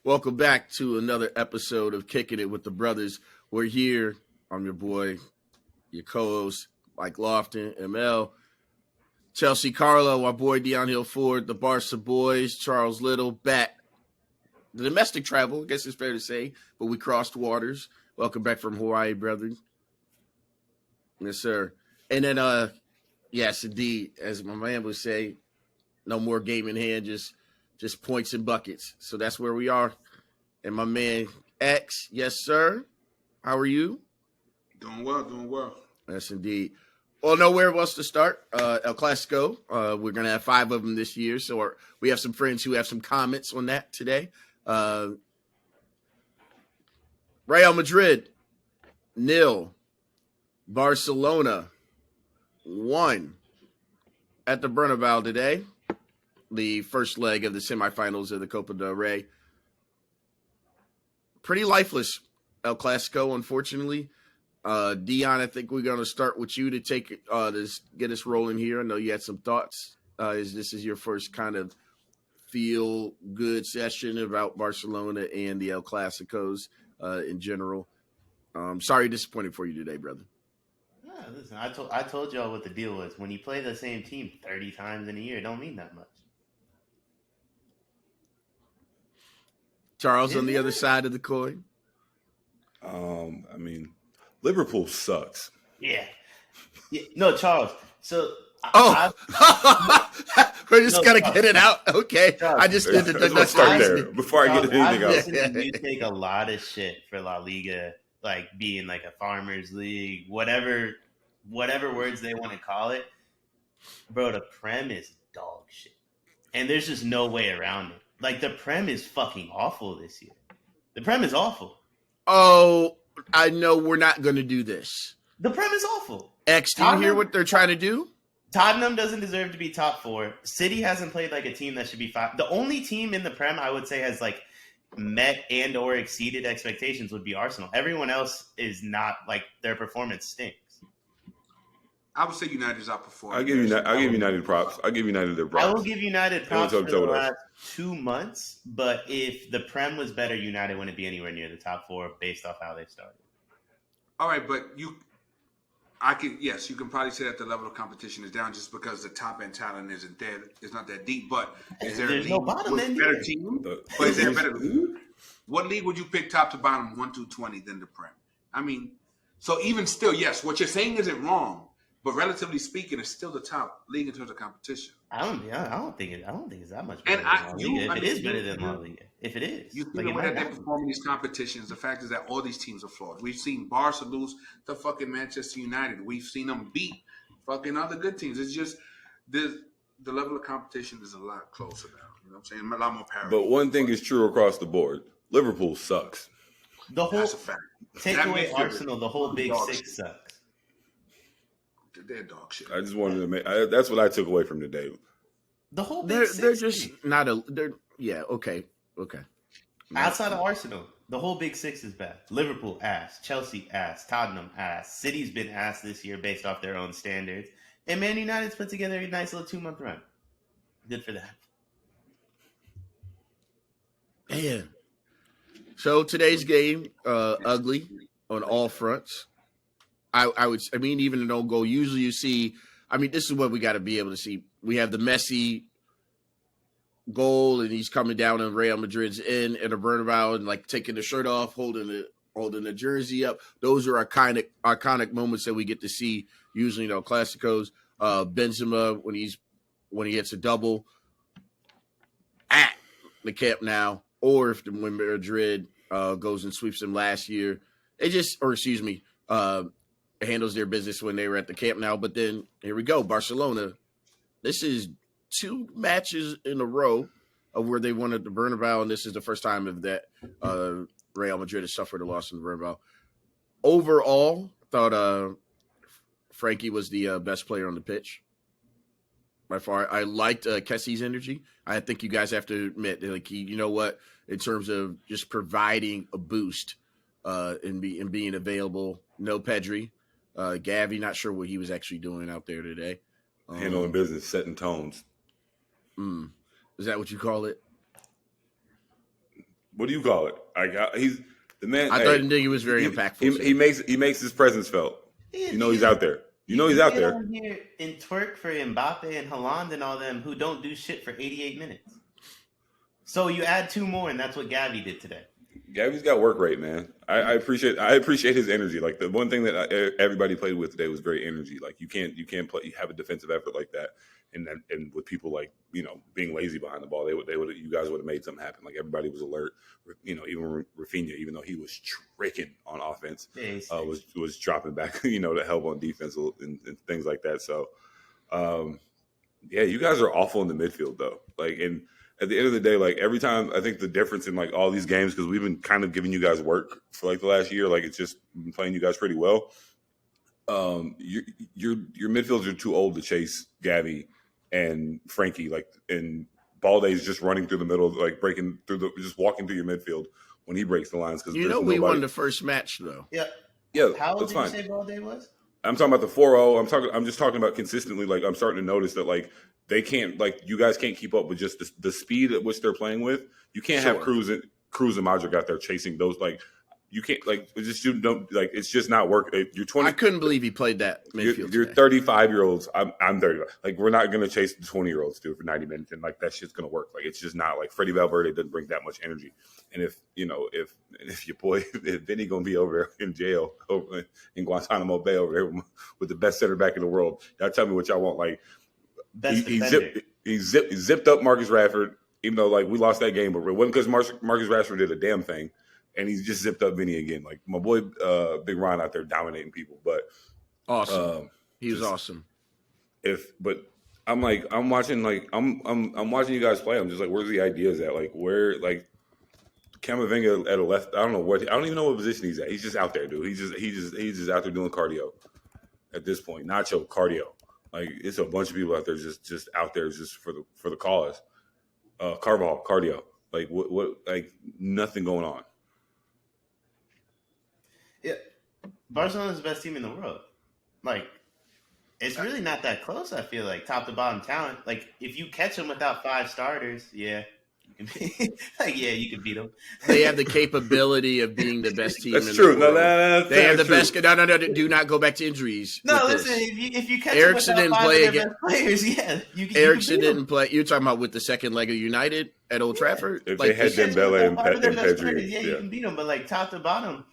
Welcome back to another episode of Kicking It with the Brothers. We're here. I'm your boy, your co-host, Mike Lofton, ML, Chelsea Carlo, my boy Deion Hill Ford, the Barca boys, Charles Little, back. The domestic travel, I guess it's fair to say, but we crossed waters. Welcome back from Hawaii, brethren. Yes, sir. And then, yes, indeed, as my man would say, no more game in hand, just points and buckets. So that's where we are. And my man X, yes, sir. How are you? Doing well. Yes, indeed. Well, nowhere else to start. El Clasico. We're going to have 5 of them this year. So we have some friends who have some comments on that today. Real Madrid, 0. Barcelona, 1. At the Bernabeu today. The first leg of the semifinals of the Copa del Rey. Pretty lifeless El Clasico, unfortunately. Deion, I think we're going to start with you to take this, get us rolling here. I know you had some thoughts. This is your first kind of feel-good session about Barcelona and the El Clasicos in general. Sorry, disappointed for you today, brother. Listen, I told y'all what the deal was. When you play the same team 30 times in a year, it don't mean that much. Charles, on the other side of the coin. Liverpool sucks. Yeah. No, Charles. So we're just gonna get it out. Okay. Charles, I just did the Let's start there before I get anything else. You take a lot of shit for La Liga, like being like a farmers league, whatever words they want to call it. Bro, the Prem is dog shit. And there's just no way around it. Like, the Prem is fucking awful this year. The Prem is awful. Oh, I know we're not going to do this. The Prem is awful. X, do you hear what they're trying to do? Tottenham doesn't deserve to be top 4. City hasn't played like a team that should be 5. The only team in the Prem I would say has like met and or exceeded expectations would be Arsenal. Everyone else is not, like, their performance stinks. I would say United's outperforming. I'll give United props. I'll give United their props. I will give United props for the last 2 months, but if the Prem was better, United wouldn't be anywhere near the top 4 based off how they started. All right, but you can probably say that the level of competition is down just because the top end talent isn't there. It's not that deep. But is there There's no bottom end better team? But is there a better league? What league would you pick top to bottom 1 through 20 than the Prem? I mean, so even still, yes, what you're saying isn't wrong. But relatively speaking, it's still the top league in terms of competition. I don't think it's that much better than La Liga. If it is better than La Liga, if it is, you see the way that they perform in these competitions. The fact is that all these teams are flawed. We've seen Barca lose to fucking Manchester United. We've seen them beat fucking other good teams. It's just the level of competition is a lot closer now. You know what I'm saying? A lot more parity. But one thing is true across the board: Liverpool sucks. That's a fact. Take away Arsenal, the whole Big Six sucks. They're dog shit. I just wanted to make. That's what I took away from today. The whole Big Six. They're just not a. They're okay. Outside of Arsenal, the whole Big Six is bad. Liverpool ass, Chelsea ass, Tottenham ass. City's been ass this year based off their own standards, and Man United's put together a nice little 2-month run. Good for that. Man. So today's game, ugly on all fronts. I mean, even an own goal. Usually you see, this is what we got to be able to see. We have the Messi goal, and he's coming down on Real Madrid's end at a Bernabeu and like taking the shirt off, holding the jersey up. Those are iconic moments that we get to see usually in El Clasicos. Benzema when he hits a double at the Camp Nou, or when Madrid goes and sweeps them last year. Handles their business when they were at the Camp Nou. But then here we go, Barcelona. This is 2 matches in a row of where they won at the Bernabeu, and this is the first time of that Real Madrid has suffered a loss in the Bernabeu. Overall, I thought Frankie was the best player on the pitch by far. I liked Kessie's energy. I think you guys have to admit that, you know what, in terms of just providing a boost and being available. No Pedri. Gavi, not sure what he was actually doing out there today. Handling business, setting tones. Is that what you call it? what do you call it? He's the man. I thought he was very impactful. He makes his presence felt. You know he's out there. You know he's out there. On here and twerk for Mbappe and Haaland and all them who don't do shit for 88 minutes. So you add 2 more, and that's what Gavi did today. Gavi's got work rate, man. I appreciate his energy. Like the one thing that everybody played with today was very energy. Like you can't play. You have a defensive effort like that, and with people like being lazy behind the ball, you guys would have made something happen. Like everybody was alert. Even Rafinha, even though he was tricking on offense, was dropping back. To help on defense and things like that. So, you guys are awful in the midfield though. Like and. At the end of the day, like every time, I think the difference in like all these games, because we've been kind of giving you guys work for like the last year, like it's just been playing you guys pretty well. Your midfielders are too old to chase Gavi and Frankie, like and Balde's just running through the middle, like breaking through just walking through your midfield when he breaks the lines. Because we won the first match though. Yeah. How old did you say Balde was? I'm talking about the 4-0. I'm just talking about consistently. Like I'm starting to notice that like they can't you guys can't keep up with just the speed at which they're playing with. You can't have Cruz and Modric out there chasing those like. You can't it's just not working. You're 20. I couldn't believe he played that midfield. You're 35-year-olds. I'm 35. Like we're not gonna chase the 20-year-olds dude for 90 minutes and like that shit's gonna work. Like it's just not like Freddie Valverde doesn't bring that much energy. And if your boy if Vinny gonna be over there in jail over in Guantanamo Bay over there with the best center back in the world, y'all tell me what y'all want. Like he zipped up Marcus Rashford, even though like we lost that game, but it wasn't because Marcus Rashford did a damn thing. And he just zipped up Vinny again. Like my boy, Big Ron out there dominating people. But awesome, he was awesome. But I'm watching you guys play. I'm just like, where's the ideas at? Like where like Camavinga at a left. I don't even know what position he's at. He's just out there, dude. He's just out there doing cardio. At this point, Nacho cardio. Like it's a bunch of people out there just out there just for the cause. Carvajal cardio. Like what like nothing going on. Yeah, Barcelona's the best team in the world. Like, it's really not that close. I feel like top to bottom talent. Like, if you catch them without 5 starters, you can you can beat them. They have the capability of being the best team. That's in true. The world. No, they have the best. No. Do not go back to injuries. No, listen. If you catch Ericsson them without 5 didn't play of their best players, you Ericsson can beat didn't play. You're talking about with the second leg of United at Old Trafford. If like, they had Dembele and Pedri, you can beat them. But like top to bottom.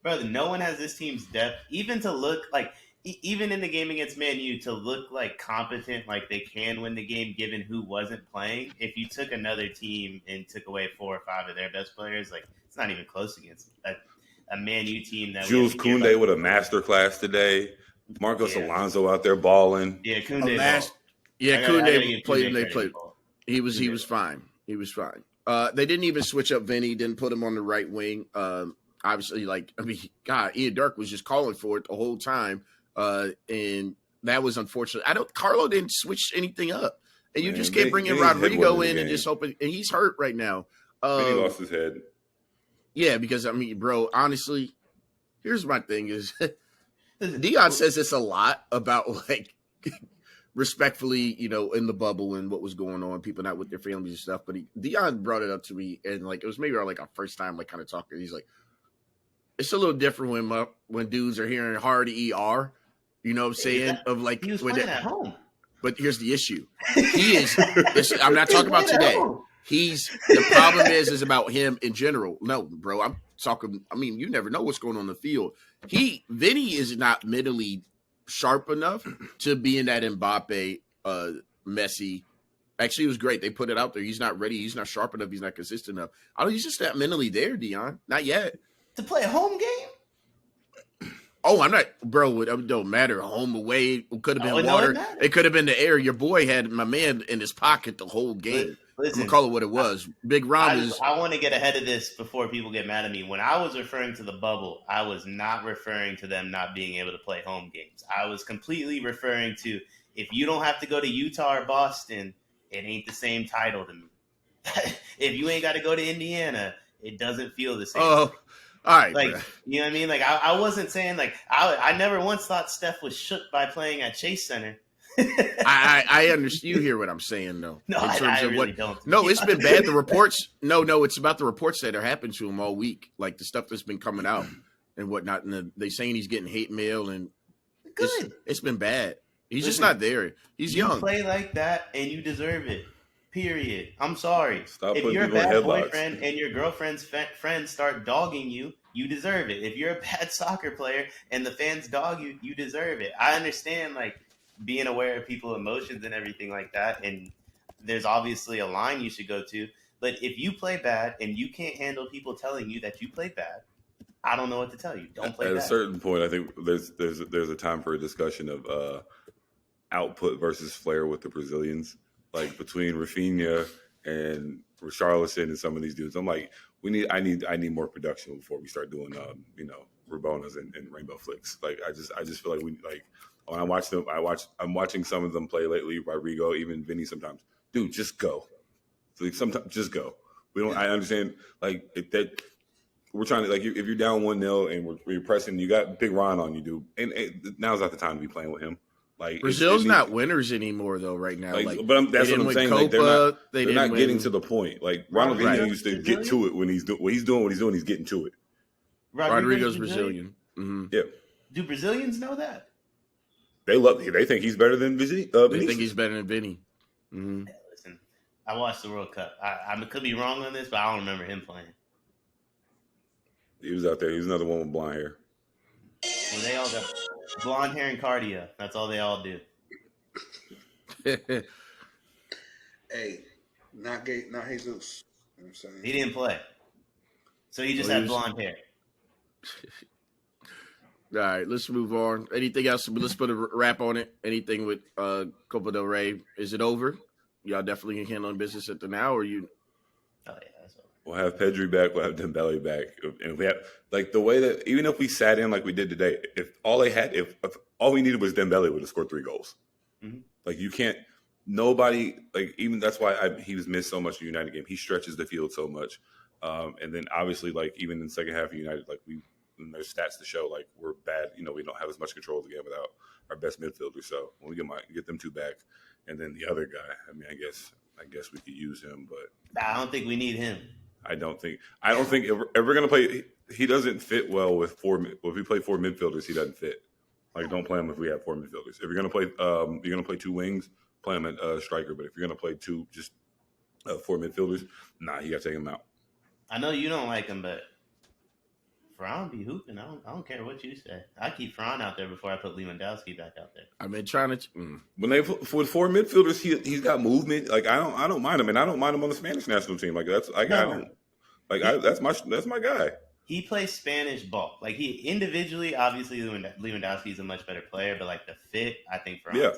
Brother, no one has this team's depth, even to look like, even in the game against Man U, to look like competent, like they can win the game given who wasn't playing. If you took another team and took away 4 or 5 of their best players, like it's not even close against a Man U team. That Jules Koundé with a masterclass today. Marcos Alonso out there balling. Yeah, Koundé. Koundé played and they played. He was fine. He was fine. They didn't even switch up Vinny. Didn't put him on the right wing. Obviously, God, Ian Dirk was just calling for it the whole time, and that was unfortunate. Carlo didn't switch anything up, and you just kept bringing Rodrigo in and just hoping. And he's hurt right now. He lost his head. Yeah, because bro, honestly, here's my thing: is Dion says this a lot about like respectfully, in the bubble and what was going on, people not with their families and stuff. But Dion brought it up to me, and like it was maybe our first time kind of talking. He's like, it's a little different when dudes are hearing hard ER, you know what I'm saying? Of like he was playing at home. But here's the issue. I'm not talking about today. The problem is about him in general. No, bro, I'm talking. You never know what's going on in the field. Vinny is not mentally sharp enough to be in that Mbappe, Messi. Actually, it was great. They put it out there. He's not ready. He's not sharp enough. He's not consistent enough. He's just not mentally there, Dion. Not yet. To play a home game? Oh, I'm not, bro. It don't matter. Home, away. It could have been water. It could have been the air. Your boy had my man in his pocket the whole game. Listen, I'm gonna call it what it was. Big Ron is. I want to get ahead of this before people get mad at me. When I was referring to the bubble, I was not referring to them not being able to play home games. I was completely referring to if you don't have to go to Utah or Boston, it ain't the same title to me. If you ain't got to go to Indiana, it doesn't feel the same. Oh. All right, like bro. You know what I mean? Like I wasn't saying like I never once thought Steph was shook by playing at Chase Center. I understand. You hear what I'm saying, though. No, in terms I of really what? don't. No, it's been bad. The reports. No, it's about the reports that are happening to him all week, like the stuff that's been coming out and whatnot. And they saying he's getting hate mail, and Good. it's been bad. He's just Listen, not there. He's you young. play like that, and you deserve it. Period. I'm sorry. Stop If putting you're a people in bad headlocks. boyfriend and your girlfriend's friends start dogging you, you deserve it. If you're a bad soccer player and the fans dog you, you deserve it. I understand, like, being aware of people's emotions and everything like that, and there's obviously a line you should go to. But if you play bad and you can't handle people telling you that you play bad, I don't know what to tell you. Don't play At bad. a certain point, I think there's a time for a discussion of output versus flair with the Brazilians, like between Rafinha and Richarlison and some of these dudes. I'm like, I need more production before we start doing Rabonas and rainbow flicks. Like I just feel like when I watch them, I'm watching some of them play lately. Rodrigo, even Vinny sometimes. Dude, just go. Like sometimes just go. We don't. I understand that. We're trying to if you're down 1-0 and we're pressing, you got Big Ron on you, dude. And now's not the time to be playing with him. Like Brazil's not winners anymore, though. Right now, that's what I'm saying. Copa, they're not getting to the point. Like Ronaldinho used to get to it when he's doing what he's doing. He's getting to it. Rodrigo's Brazilian. Mm-hmm. Yeah. Do Brazilians know that? They think he's better than Vinny. They think he's better than Vinny. Mm-hmm. Hey, listen, I watched the World Cup. I could be wrong on this, but I don't remember him playing. He was out there. He was another one with blonde hair. Well, they all got blonde hair and cardio. That's all they all do. Hey, not Jesus. You know what I'm saying? He didn't play. So he just had blonde hair. All right, let's move on. Anything else? Let's put a wrap on it. Anything with Copa del Rey? Is it over? Y'all definitely handling business at the now, or you? Oh yeah, that's over. We'll have Pedri back. We'll have Dembele back, and we have the way that even if we sat in like we did today, if all we needed was Dembele, would have scored 3 goals. Mm-hmm. Like you can't. Nobody even that's why he was missed so much in the United game. He stretches the field so much, and then obviously even in the second half of United, and there's stats to show we're bad. We don't have as much control of the game without our best midfielder. So when we get them 2 back, and then the other guy, I guess we could use him, but I don't think we need him. I don't think if we're gonna play. He doesn't fit well with 4. If we play 4 midfielders, he doesn't fit. Don't play him if we have 4 midfielders. If you're gonna play 2 wings, play him at striker. But if you're gonna play 4 midfielders, you gotta take him out. I know you don't like him, but Fran be hooping. I don't care what you say. I keep Fran out there before I put Lewandowski back out there. I've been trying to. When they with 4 midfielders, he's got movement. I don't mind him, and I don't mind him on the Spanish national team. That's my guy. He plays Spanish ball. He individually, obviously, Lewandowski is a much better player, but the fit, I think Fran's yeah.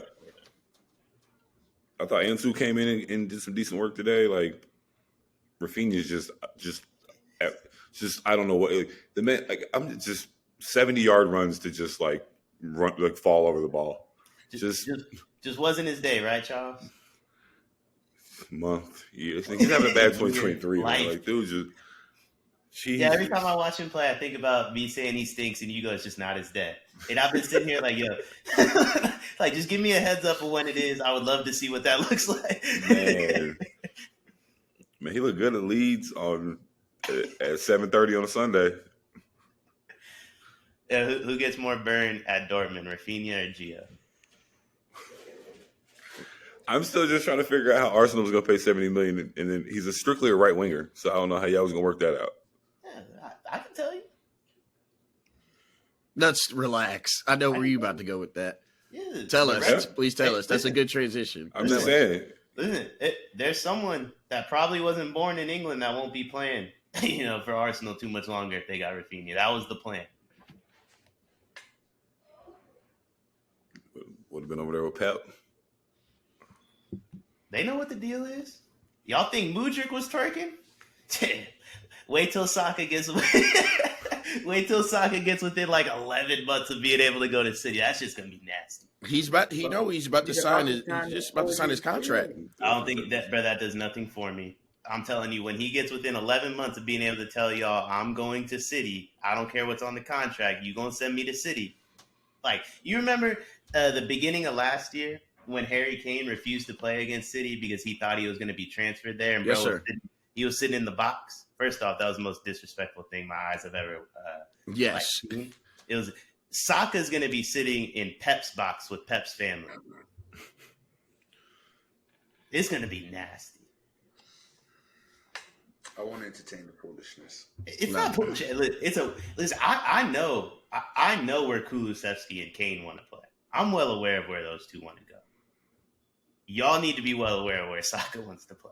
I thought Ansu came in and did some decent work today. Rafinha's just I don't know what the man. I'm just 70-yard runs to just run fall over the ball. Just wasn't his day, right, Charles? Month. Yeah. He's having a bad 2023. Dude, yeah, every time I watch him play, I think about me saying he stinks, and you go, it's just not his day. And I've been sitting here just give me a heads up of when it is. I would love to see what that looks like. Man, he looked good at Leeds at 7:30 on a Sunday. Yeah, who gets more burn at Dortmund, Rafinha or Gio? I'm still just trying to figure out how Arsenal was going to pay $70 million, and then he's strictly a right winger. So I don't know how y'all was going to work that out. Yeah, I can tell you. Let's relax. I know where you about to go with that. Yeah, tell us, please tell us. That's a good transition. I'm just saying. Listen, there's someone that probably wasn't born in England that won't be playing, for Arsenal too much longer if they got Rafinha. That was the plan. Would have been over there with Pep. They know what the deal is. Y'all think Mudryk was twerking? Wait till Saka gets within 11 months of being able to go to City. That's just gonna be nasty. He's about to sign his contract. I don't think that does nothing for me. I'm telling you, when he gets within 11 months of being able to tell y'all, I'm going to City, I don't care what's on the contract, you gonna send me to City. You remember the beginning of last year when Harry Kane refused to play against City because he thought he was going to be transferred there, and Yes, bro, sir. he was sitting in the box. First off, that was the most disrespectful thing my eyes have ever Yes. seen. It was Saka's going to be sitting in Pep's box with Pep's family. It's going to be nasty. I won't entertain the foolishness. It's not bullshit. Listen, I know where Kulusevski and Kane want to play. I'm well aware of where those two want to go. Y'all need to be well aware of where Saka wants to play.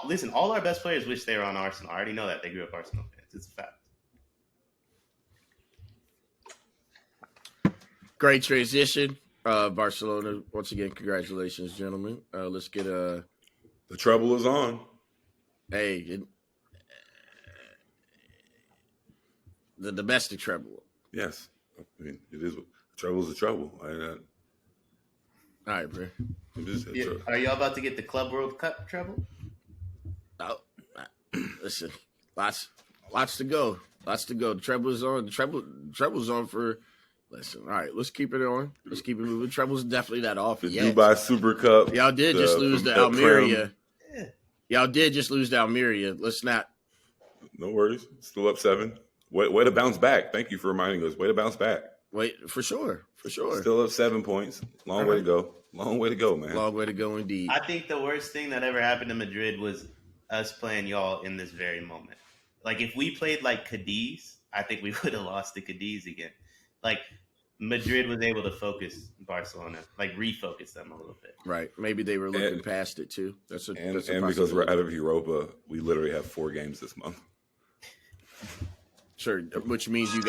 Listen, all our best players wish they were on Arsenal. I already know that. They grew up Arsenal fans. It's a fact. Great transition. Barcelona, once again, congratulations, gentlemen. Let's get The treble is on. the domestic treble. Yes, I mean it is. Treble is a treble. All right, bro. It is. Yeah. Are y'all about to get the Club World Cup treble? Oh, listen, lots to go. Lots to go. The treble's on. Treble's on for. Listen, all right, let's keep it on. Let's keep it moving. Treble's definitely not off The yet. Dubai Super Cup. Y'all did just lose to Prem. Almeria. Yeah. Y'all did just lose to Almeria. Let's not. No worries. Still up 7. Way to bounce back. Thank you for reminding us. Way to bounce back. Wait, for sure. Still up 7 points. Long way to go. Long way to go, man. Long way to go indeed. I think the worst thing that ever happened to Madrid was us playing y'all in this very moment. Like, if we played like Cadiz, I think we would have lost to Cadiz again. Like, Madrid was able to focus Barcelona, like refocus them a little bit. Right. Maybe they were looking past it too. That's a Because we're out of Europa, we literally have 4 games this month. Sure, which means you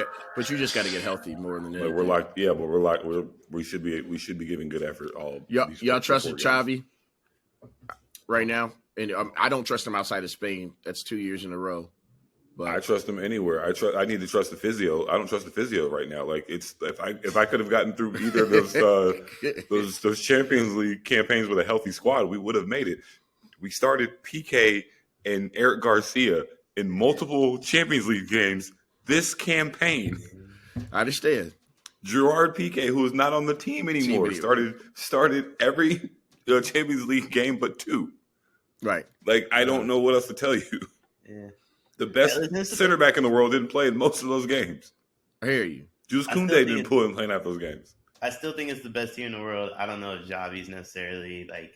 just got to get healthy more than that. But we should be giving good effort all. Y'all trusted Xavi right now, and I don't trust him outside of Spain. That's 2 years in a row. But I trust him anywhere. I need to trust the physio. I don't trust the physio right now. Like, it's if I could have gotten through either of those Champions League campaigns with a healthy squad, we would have made it. We started PK and Eric Garcia in multiple Champions League games this campaign. I understand. Gerard Piqué, who is not on the team anymore, started every Champions League game but 2. Right. Like, I don't know what else to tell you. Yeah. The best center back in the world didn't play in most of those games. I hear you. Jules Koundé didn't pull him playing out those games. I still think it's the best team in the world. I don't know if Xavi's necessarily like.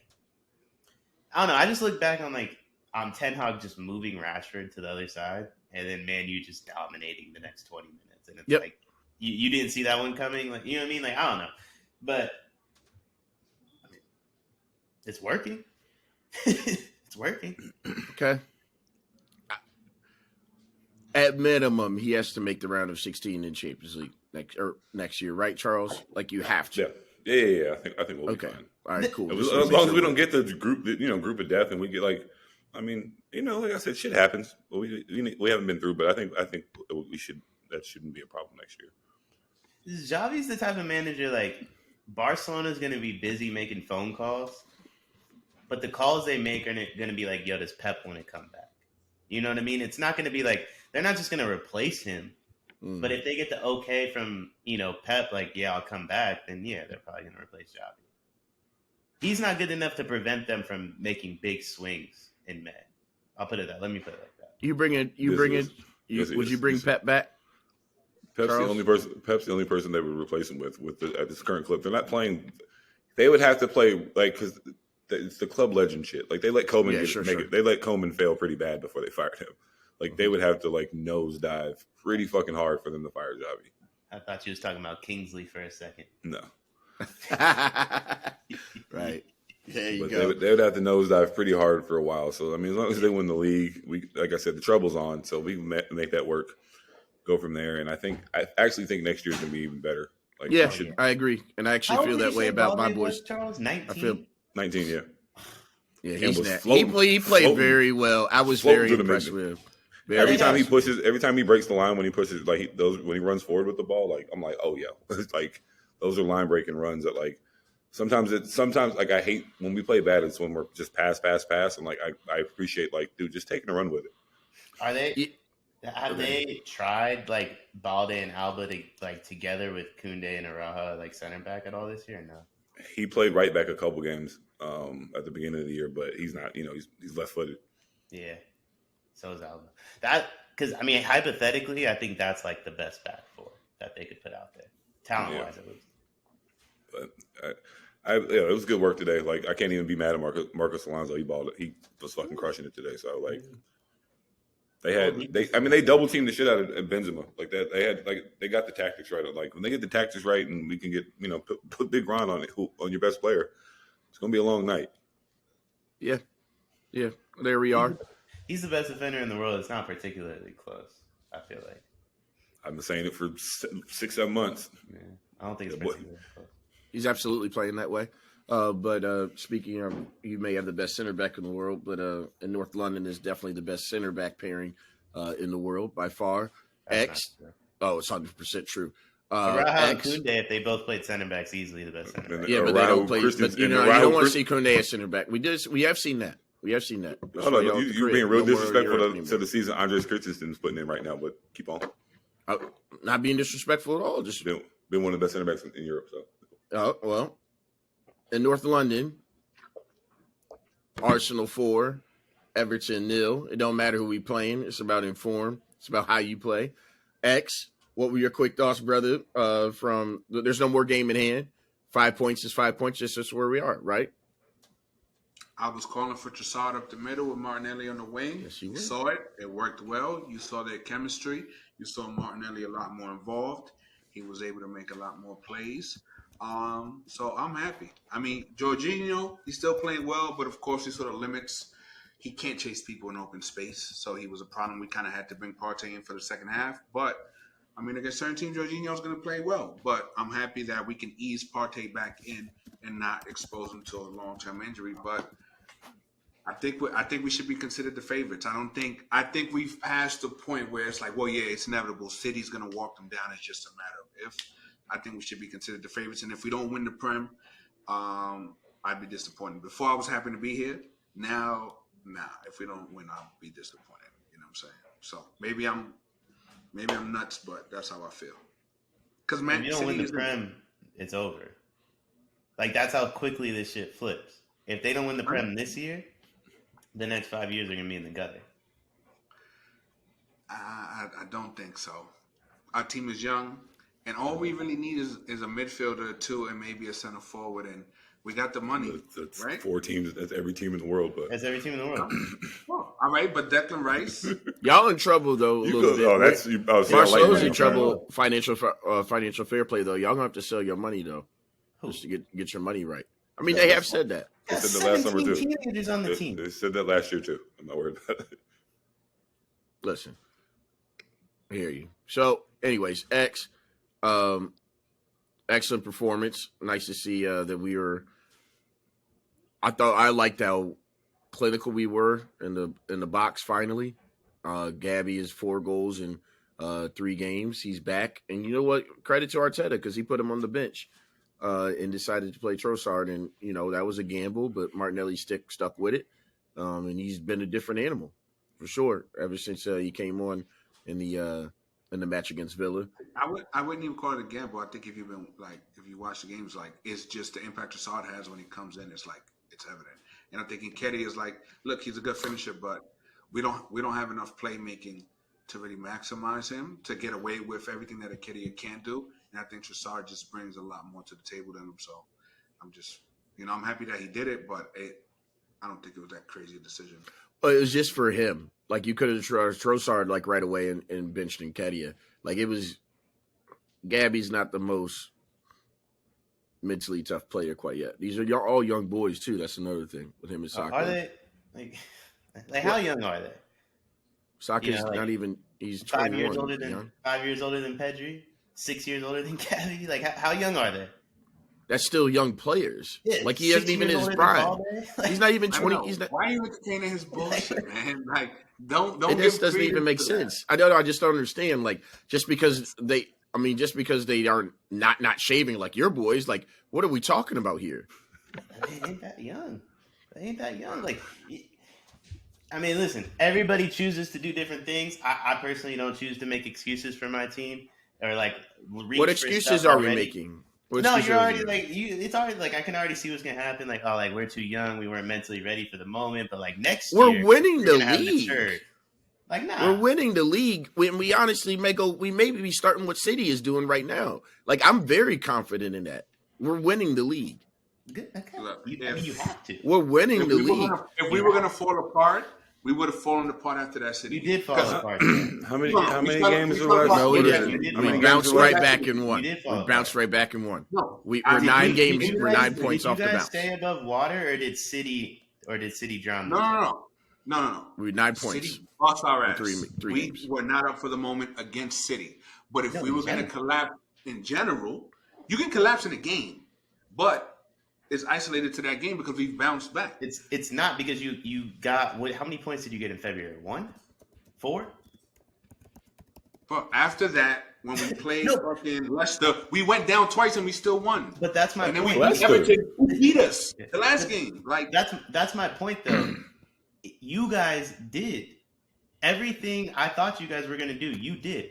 I don't know. I just look back on Ten Hag just moving Rashford to the other side, and then Man U just dominating the next 20 minutes, and it's like you didn't see that one coming. Like, you know what I mean? Like, I don't know, but I mean, it's working. It's working. Okay. At minimum, he has to make the round of 16 in Champions League next year, right, Charles? Like, you have to. Yeah. I think we'll be fine. All right, cool. As long as we don't get the group of death, and we get like I said, shit happens. We haven't been through, but I think we should. That shouldn't be a problem next year. Xavi's the type of manager, like, Barcelona's going to be busy making phone calls, but the calls they make are going to be like, yo, does Pep want to come back? You know what I mean? It's not going to be like, they're not just going to replace him, but if they get the okay from, Pep, like, yeah, I'll come back, then yeah, they're probably going to replace Xavi. He's not good enough to prevent them from making big swings in May. I'll put it that. Let me put it like that. Would you bring Pep back? Pep's the only person they would replace him with at this current clip. They're not playing. They would have to play because it's the club legend shit. Like, they let Koeman it. They let Koeman fail pretty bad before they fired him. Like, they would have to nosedive pretty fucking hard for them to fire Xavi. I thought you was talking about Kingsley for a second. No. Right. There you go. They would have to nosedive pretty hard for a while. So, I mean, as long as they win the league, like I said, the trouble's on. So we can make that work, go from there. And I actually think next year's going to be even better. Like, I agree. And I actually feel that way about my boys. Charles, 19? I feel 19, yeah. Yeah, he played very well. I was very impressed with him. Every time he breaks the line, when he pushes, when he runs forward with the ball, like, I'm like, oh yeah, it's like those are line breaking runs that, like, sometimes like, I hate when we play bad. It's when we're just pass. I'm like, I appreciate, like, dude, just taking a run with it. Have they tried, like, Balde and Alba together with Koundé and Araha, like, center back at all this year? Or no. He played right back a couple games at the beginning of the year, but he's not. He's left-footed. Yeah. So is Alba. That because I mean, hypothetically, I think that's like the best back four that they could put out there, talent-wise at least. But it was good work today. Like I can't even be mad at Marcus Alonso. He balled it. He was fucking crushing it today. So like they double teamed the shit out of Benzema like that. They got the tactics right. Like when they get the tactics right and we can get put big Ron on it on your best player, it's gonna be a long night. Yeah. There we are. He's the best defender in the world. It's not particularly close. I feel like I've been saying it for 6-7 months. Yeah, I don't think it's particularly close. He's absolutely playing that way. But speaking of, you may have the best center back in the world, but in North London is definitely the best center back pairing in the world by far. It's 100% true. Raha and Koundé, if they both played center backs, easily the best center back. Yeah, but they don't play. But, you don't want to see Koundé as center back. We have seen that. Hold on, you're being real disrespectful to the season Andres Christensen's putting in right now, but keep on. Not being disrespectful at all. Just been one of the best center backs in Europe. So, well, in North London, Arsenal 4, Everton 0. It don't matter who we playing. It's about inform. It's about how you play. X, what were your quick thoughts, brother? There's no more game in hand. 5 points is 5 points. Just where we are, right? I was calling for Trossard up the middle with Martinelli on the wing. Yes, you saw it. It worked well. You saw their chemistry. You saw Martinelli a lot more involved. He was able to make a lot more plays. So I'm happy. I mean, Jorginho, he's still playing well, but of course he sort of limits. He can't chase people in open space, so he was a problem. We kind of had to bring Partey in for the second half. But, I mean, against certain teams, Jorginho's going to play well. But I'm happy that we can ease Partey back in and not expose him to a long-term injury. But I think we should be considered the favorites. I think we've passed the point where it's like, well, yeah, it's inevitable. City's going to walk them down. It's just a matter of if. I think we should be considered the favorites. And if we don't win the Prem, I'd be disappointed. Before I was happy to be here. Now, if we don't win, I'll be disappointed. You know what I'm saying? So maybe I'm nuts, but that's how I feel. Because if you don't win the Prem, it's over. Like that's how quickly this shit flips. If they don't win the Prem this year, the next 5 years are gonna be in the gutter. I don't think so. Our team is young, and all we really need is a midfielder or two, and maybe a center forward, and we got the money. That's right? 4 teams. That's every team in the world. But that's every team in the world. Well, all right, but Declan Rice, y'all in trouble though. Barcelona's in trouble. Financial fair play though. Y'all gonna have to sell your money though, just to get your money right. I mean, they have said that. They said that last summer too. Teenagers on the team. They said that last year too. I'm not worried about it. Listen, I hear you. So, anyways, X, excellent performance. Nice to see that we were. I liked how clinical we were in the box. Finally, Gabby is 4 goals in 3 games. He's back, and you know what? Credit to Arteta because he put him on the bench. And decided to play Trossard, and that was a gamble, but Martinelli stuck with it, and he's been a different animal for sure ever since he came on in the match against Villa. I wouldn't even call it a gamble. I think if you watch the games, like it's just the impact Trossard has when he comes in. It's evident, and I think Nketiah is like, look, he's a good finisher, but we don't have enough playmaking to really maximize him to get away with everything that Nketiah can do. And I think Trossard just brings a lot more to the table than him. So I'm just, I'm happy that he did it, but I don't think it was that crazy a decision. Well, it was just for him. Like you could have Trossard like right away and benched Nketiah. Like it was, Gabby's not the most mentally tough player quite yet. These are all young boys too. That's another thing with him and Saka. Are they like how young are they? Saka's not even. He's 5 years older than 5 years older than Pedri. 6 years older than Gabby? Like, how young are they? That's still young players. Yeah, like, he hasn't even his prime. He's not even 20. He's not. Why are you entertaining his bullshit, man? Like, don't. It just doesn't even make sense. I just don't understand. Like, just because they aren't not shaving like your boys. Like, what are we talking about here? They ain't that young. Like, I mean, listen. Everybody chooses to do different things. I personally don't choose to make excuses for my team. Or like, what excuses are we making? What's No, the you're shows already you- like you. It's already like I can already see what's gonna happen. Like, oh, like we're too young. We weren't mentally ready for the moment. But like next We're year, winning we're the gonna have league. matured. Like, nah. We're winning the league when we honestly we maybe be starting what City is doing right now. Like I'm very confident in that. We're winning the league. Good. Okay. Look, I mean, you have to. We're winning the league. If we were gonna fall apart, we would have fallen apart after that City. You did fall 'Cause- apart. How many No, how we many fell- games we are fell left? apart. No, we What is didn't. it? How We many bounced games are right left? back and You won. did fall We bounced apart. right back and won. No, We're I- 9 we- games. Did you We're guys- 9 points did off you the guys bounce. stay above water, or did City drown? No. We're 9 points. City lost our ass. Three we games. were not up for the moment against City. But if No, we were in going to general. collapse in general, you can collapse in a game, but it's isolated to that game because we've bounced back. It's not because you got what? How many points did you get in February? 1, 4. But after that, when we played No. fucking Leicester, we went down twice and we still won. But that's my And then point. we beat Leicester. Everton, who beat us the last game. Like That's my point, though. You guys did everything I thought you guys were gonna do. You did.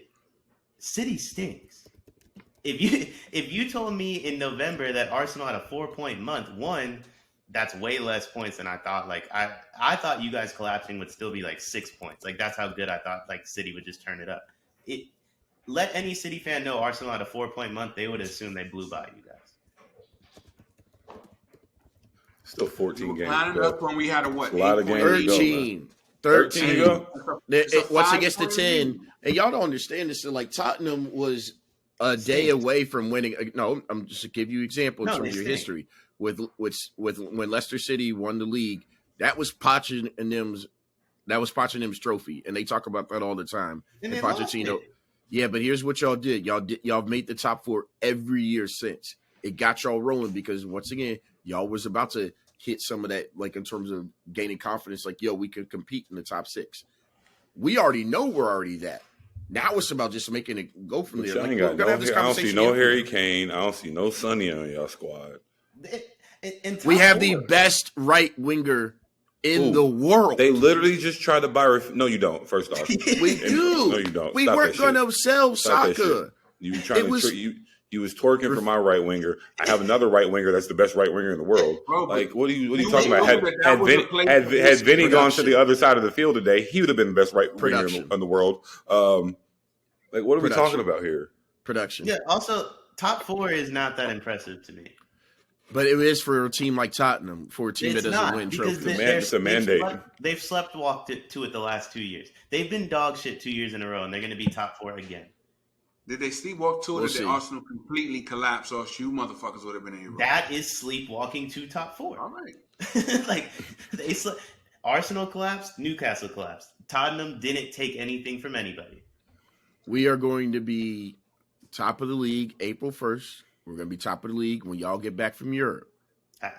City stinks. If you told me in November that Arsenal had a 4-point month, one, that's way less points than I thought. Like I thought you guys collapsing would still be like 6 points. Like that's how good I thought like City would just turn it up. Let any City fan know Arsenal had a 4-point month, they would assume they blew by you guys. Still we 14 were games. climbing up when we had a what? A lot of 8 point games. lead. 13. 13 to go. It's a Once it gets to 5-point 10, lead. and y'all don't understand this. So like Tottenham was a day away from winning. No, I'm just to give you example in No, terms they of your stink. history with when Leicester City won the league. That was Pochettino's trophy, and they talk about that all the time. And And they lost Pochettino, it. yeah, but here's what y'all did. Y'all made the top 4 every year since. It got y'all rolling because once again, y'all was about to hit some of that, like in terms of gaining confidence. Like, yo, we could compete in the top 6. We already know we're already that. Now it's about just making it go from there. But Like, y'all ain't we're got gonna have this I don't see conversation no again. Harry Kane. I don't see no Sonny on y'all squad. We have the best right winger in Ooh. the world. They literally just tried to buy. No, you don't. First off, We do. No, you don't. We Stop weren't that shit. going to sell Stop that Saka. You trying It to was- trick you. You was twerking for my right winger. I have another right winger that's the best right winger in the world. Bro, but Like, what are you you talking about? know that was a place Had for this Vinny gone to production. the other side of the field today, he would have been the best right winger Production. in the world. Like, what are we Production. talking about here? Production. Yeah, also top 4 is not that impressive to me. But it is for a team like Tottenham, for a team It's that doesn't not win because trophies. It's a mandate. They've slept walked it to it the last 2 years. They've been dog shit 2 years in a row, and they're going to be top 4 again. Did they sleepwalk to it, We'll or did see. Arsenal completely collapse, or you motherfuckers would have been in your That is sleepwalking to top 4. All right. Like they slept. Arsenal collapsed, Newcastle collapsed. Tottenham didn't take anything from anybody. We are going to be top of the league April 1st. We're going to be top of the league when y'all get back from Europe.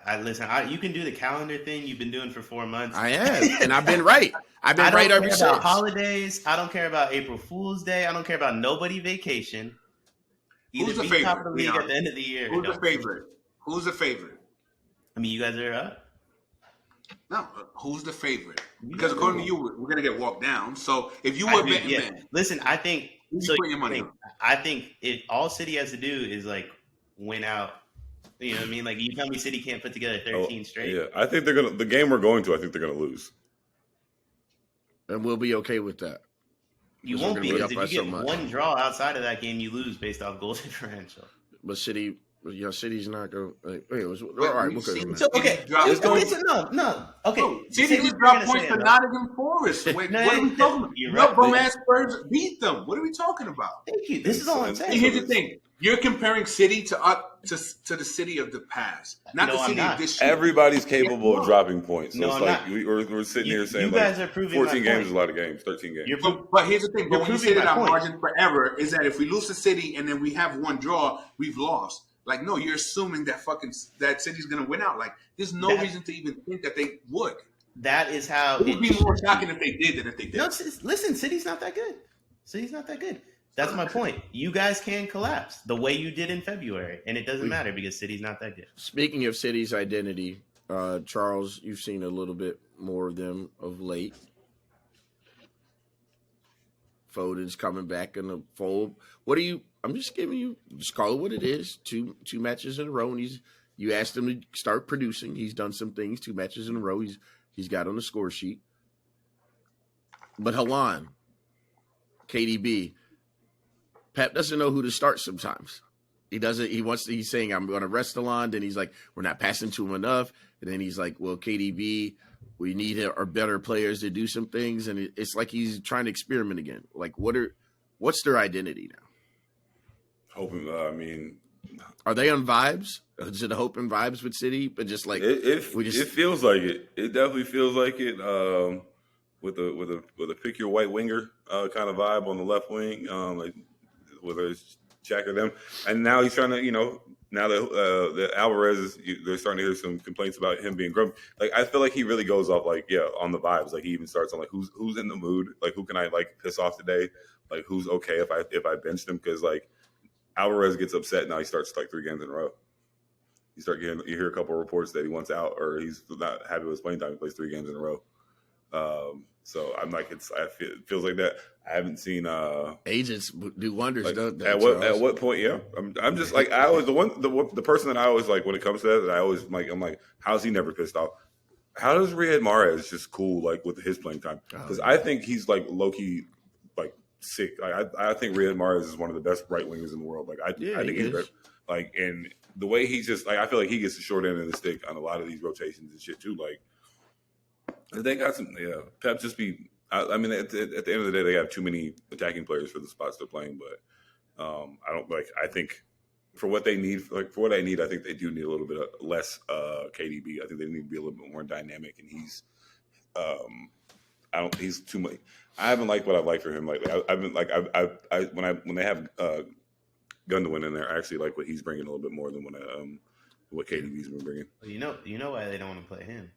I listen. You can do the calendar thing you've been doing for 4 months. I have, and I've been right. I've been I don't right care ever about since. holidays. I don't care about April Fool's Day. I don't care about nobody vacation. Either Who's the be favorite? top of the Be league at honest. the end of the year. or Who's the don't. favorite? Who's the favorite? I mean, you guys are up. No, who's the favorite? Because according to you, we're gonna get walked down. So if you were betting, Yeah. man, Listen, I think. who you So putting your money on? I think all City has to do is like win out. You know what I mean? Like you tell me City can't put together 13 straight. Yeah, I think they're gonna. The game we're going to, I think they're gonna lose. And we'll be okay with that. You Because won't we're be gonna because be if up you by get so much. one draw outside of that game, you lose based off goal differential. But City's not going. Like, all right, we've okay. seen man. So okay, Drop okay, points. no. Okay, No, say City what just you're dropped gonna points say, to though. Nottingham Forest. Wait, No, what are we talking about? you're No, right, bum but- ass Spurs beat them. What are we talking about? Thank you. This is all I'm See, saying. here's the thing: you're comparing City to the City of the past, not No, the I'm City not. of this year. Everybody's capable of dropping points. So No, it's I'm like not. we're sitting here saying You guys like are proving 14 my games point. is a lot of games. 13 games. You're But here's the thing: You're but when you proving say that my our point. margin forever is that if we lose to City and then we have one draw, we've lost. Like, no, you're assuming that City's going to win out. Like, there's no That- reason to even think that they would. That is how It would be should more shocking if they did than if they did. No, listen, City's not that good. City's not that good. That's my point. You guys can collapse the way you did in February, and it doesn't matter because City's not that good. Speaking of City's identity, Charles, you've seen a little bit more of them of late. Foden's coming back in the fold. What do you I'm just giving you, just call it what it is. Two matches in a row, and you asked him to start producing. He's done some things. 2 matches in a row. He's got on the score sheet. But Halan, KDB, Pep doesn't know who to start sometimes. He doesn't. He's saying, I'm going to rest Halan. Then he's like, we're not passing to him enough. And then he's like, well, KDB, we need our better players to do some things. And it's like he's trying to experiment again. Like, what's their identity now? Hoping, are they on vibes? Is it hope and vibes with City? But just like it feels like it. It definitely feels like it. With a pick your white winger kind of vibe on the left wing, like whether it's Jack or them. And now he's trying to, now that Alvarez they're starting to hear some complaints about him being grumpy. Like I feel like he really goes off on the vibes. Like he even starts on like who's in the mood, like who can I like piss off today, like who's okay if I bench them, because like Alvarez gets upset now. He starts like 3 games in a row. You hear a couple of reports that he wants out or he's not happy with his playing time. He plays 3 games in a row. So I'm like, it feels like that. I haven't seen agents do wonders. Like, don't they? At what point? Yeah, I'm just like I always the person that I always like when it comes to that. I always like I'm like, how's he never pissed off? How does Riyad Mahrez just cool like with his playing time? Because I think he's like low key like sick. I think Riyad Mahrez is one of the best right wingers in the world. Like I think he's great. Like, and the way he's just like, I feel like he gets the short end of the stick on a lot of these rotations and shit too. Like, they got some, Pep just be. I mean, at the end of the day, they have too many attacking players for the spots they're playing. But I don't like. I think for what they need, I think they do need a little bit less KDB. I think they need to be a little bit more dynamic. And he's, he's too much. I haven't liked what I've liked for him lately. I've been like, when they have Gundogan in there, I actually like what he's bringing a little bit more than what KDB's been bringing. Well, you know why they don't want to play him.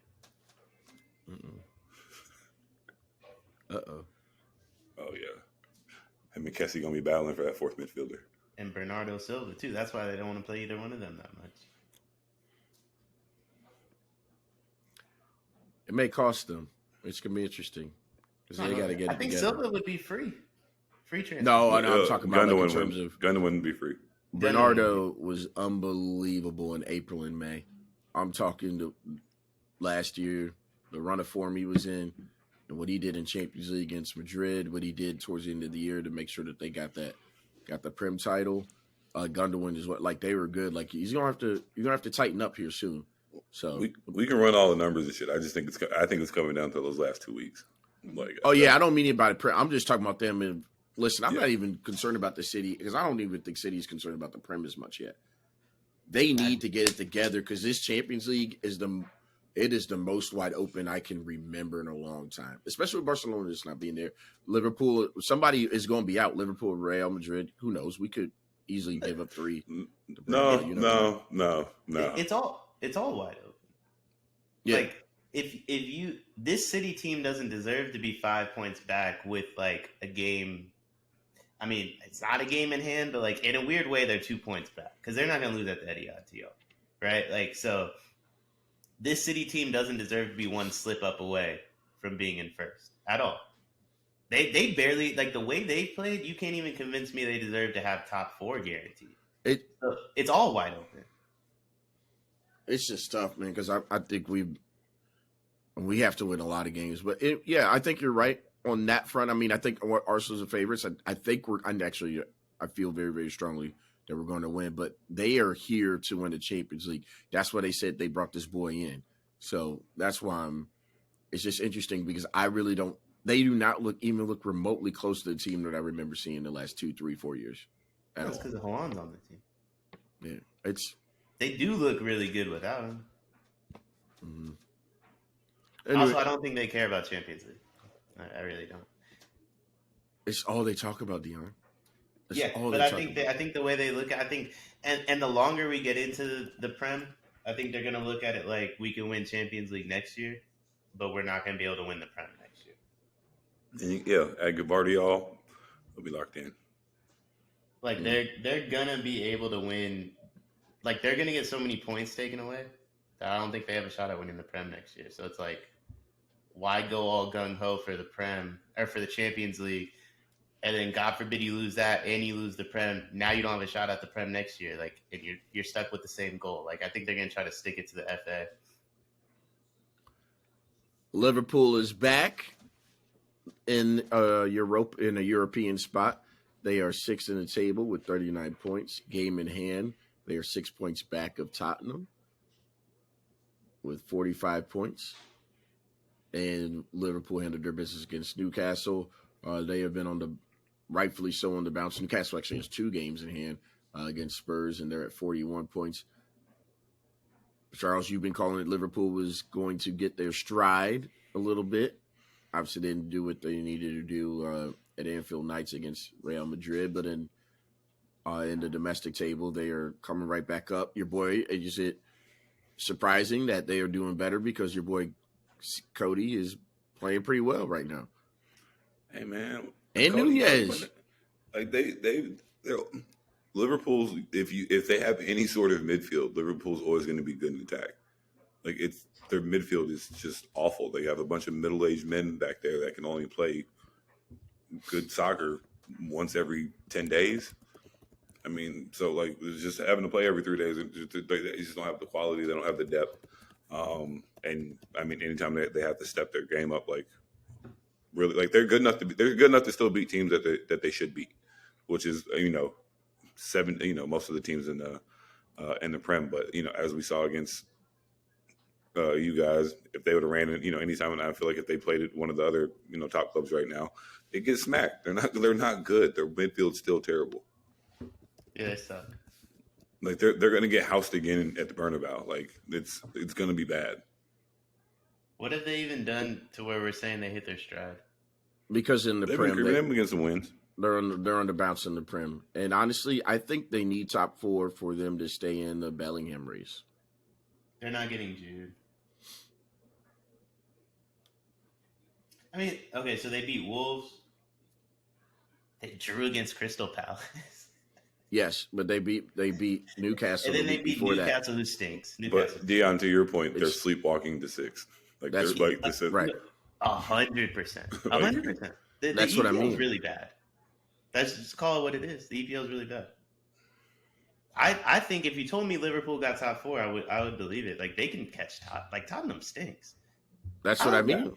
Uh-oh. Oh yeah, and McKessie gonna be battling for that 4th midfielder. And Bernardo Silva too. That's why they don't want to play either one of them that much. It may cost them. It's gonna be interesting because they got to get it I think together. Silva would be free transfer. No, I'm talking about like in terms of Gundogan wouldn't be free. Bernardo was unbelievable in April and May. I'm talking to last year, the run of form he was in, and what he did in Champions League against Madrid, what he did towards the end of the year to make sure that they got the Prem title. Gundogan is they were good. Like you're gonna have to tighten up here soon. So we can run all the numbers and shit. I just think it's coming down to those last 2 weeks. Like, I don't mean about it. I'm just talking about them. And listen, I'm not even concerned about the City because I don't even think City is concerned about the Prem as much yet. They need to get it together because this Champions League is the most wide open I can remember in a long time, especially with Barcelona just not being there. Liverpool, somebody is going to be out. Liverpool, Real Madrid, who knows? We could easily give up 3. No. It's all wide open. Yeah. Like if this City team doesn't deserve to be 5 points back with like a game. I mean, it's not a game in hand, but like in a weird way, they're 2 points back because they're not going to lose at the Etihad to you, right? Like so. This City team doesn't deserve to be one slip up away from being in first at all. They barely, like the way they played, you can't even convince me they deserve to have top 4 guaranteed. So it's all wide open. It's just tough, man, because I think we have to win a lot of games. But I think you're right on that front. I mean, I think Arsenal's the favorites. I think I feel very, very strongly that we're going to win, but they are here to win the Champions League. That's why they said they brought this boy in. So that's why it's just interesting because they do not look remotely close to the team that I remember seeing the last 2, 3, 4 years. That's because Haaland's on the team. Yeah. They do look really good without him. Mm-hmm. Anyway, also, I don't think they care about Champions League. I really don't. It's all they talk about, Dion. But I think the way they look at and the longer we get into the Prem, I think they're going to look at it like we can win Champions League next year, but we're not going to be able to win the Prem next year. And at Gabardiol, they'll be locked in. Like they're going to be able to win. Like they're going to get so many points taken away that I don't think they have a shot at winning the Prem next year. So it's like, why go all gung ho for the Prem or for the Champions League? and then God forbid you lose that and you lose the Prem. Now you don't have a shot at the Prem next year. Like, and you're stuck with the same goal. Like, I think they're gonna try to stick it to the FA. Liverpool is back in Europe in a European spot. They are 6th in the table with 39 points. Game in hand, they are 6 points back of Tottenham with 45 points. And Liverpool handled their business against Newcastle. They have been rightfully so on the bounce. Newcastle actually has 2 games in hand against Spurs, and they're at 41 points. Charles, you've been calling it Liverpool was going to get their stride a little bit. Obviously, they didn't do what they needed to do at Anfield Nights against Real Madrid, but in the domestic table, they are coming right back up. Your boy, is it surprising that they are doing better because your boy Cody is playing pretty well right now? Hey man, And Cody, Nunez, like they're Liverpool's. If they have any sort of midfield, Liverpool's always going to be good in attack. Like their midfield is just awful. They have a bunch of middle-aged men back there that can only play good soccer once every 10 days. I mean, so like it's just having to play every 3 days. They just don't have the quality. They don't have the depth. And I mean, anytime they have to step their game up, like really, like they're good enough to still beat teams that they should beat, which is most of the teams in the Prem. But as we saw against you guys, if they would have ran it, anytime, and I feel like if they played at one of the other top clubs right now, they get smacked. They're not good. Their midfield's still terrible. Yeah, they suck. Like they're going to get housed again at the Bernabeu. Like it's going to be bad. What have they even done to where we're saying they hit their stride? because in the They've Prem, been getting some wins. they're on the bounce in the Prem. And honestly, I think they need top 4 for them to stay in the Bellingham race. They're not getting Jude. I mean, okay, so they beat Wolves. They drew against Crystal Palace. Yes, but they beat Newcastle. And then they beat before Newcastle, who stinks. But Dion, to your point, they're It's- sleepwalking to 6th. Like That's they're like this is right. 100%. 100%. The That's what I EPL mean. is really bad. Let's just call it what it is. The EPL is really bad. I think if you told me Liverpool got top 4, I would believe it. Like they can catch top. Like Tottenham stinks. That's what I mean.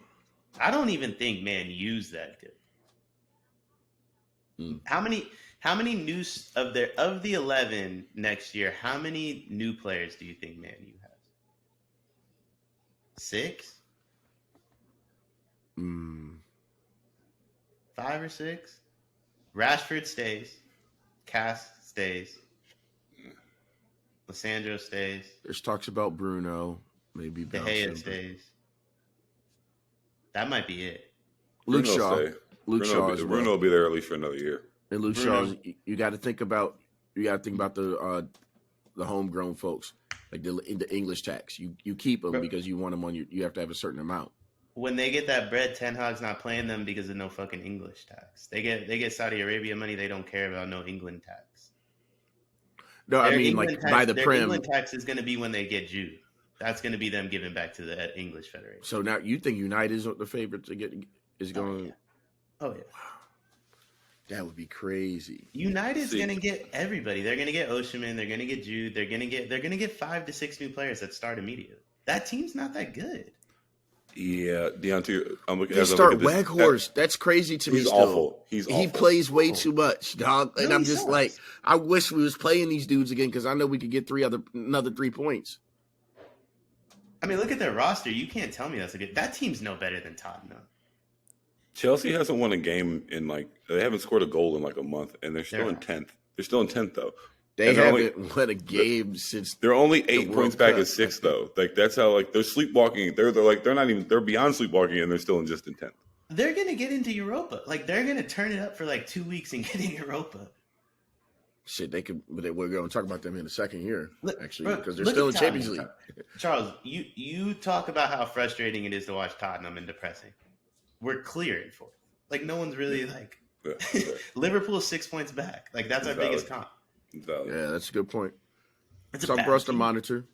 I don't even think Man U's that good. How many new of the 11 next year? How many new players do you think Man U has? 6? 5 or 6? Rashford stays. Cass stays. Lissandro stays. There's talks about Bruno, maybe De bouncing. Gea stays. That might be it. Luke Bruno Shaw. stay. Luke Shaw as Bruno well. will be there at least for another year. And Luke Bruno. Shaw, you got to think about the homegrown folks, like the English tax. You keep them because you want them on you have to have a certain amount. When they get that bread, Ten Hag's not playing them because of no fucking English tax. They get Saudi Arabia money. They don't care about no England tax. No, I Their mean England like tax, by the their Prem. England tax is going to be when they get Jude. That's going to be them giving back to the English Federation. So now you think United is the favorite to get is going? Oh yeah. That would be crazy. United's going to get everybody. They're going to get Osimhen. They're going to get Jude. They're going to get 5 to 6 new players that start immediately. That team's not that good. Yeah, Deontay. I'm looking. They as I start look at this, Weghorst. That's crazy to me. He's Still. awful. He's He awful. plays way too much, dog. And No, I'm he just sucks. like, I wish we was playing these dudes again because I know we could get another 3 points. I mean, look at their roster. You can't tell me that's a good. That team's no better than Tottenham. Chelsea hasn't won a game in they haven't scored a goal in like a month, and they're still in 10th. They're still in 10th though. They And they're haven't won a game since. They're only 8 World points back Cup. at 6th though. Like that's how they're sleepwalking. They're beyond sleepwalking, and they're still in 10th. They're going to get into Europa. Like, they're going to turn it up for like 2 weeks and get in Europa. Shit, they could. But we're going to talk about them in the second year, Look, actually, bro, because they're look still in at Champions Tottenham. League. Charles, you talk about how frustrating it is to watch Tottenham and depressing. We're clearing for it. Like, no one's really like. Yeah, Liverpool's 6 points back. Like, that's our Valid. biggest comp. it's valid. Yeah, that's a good point. It's a Something bad for us to team. monitor.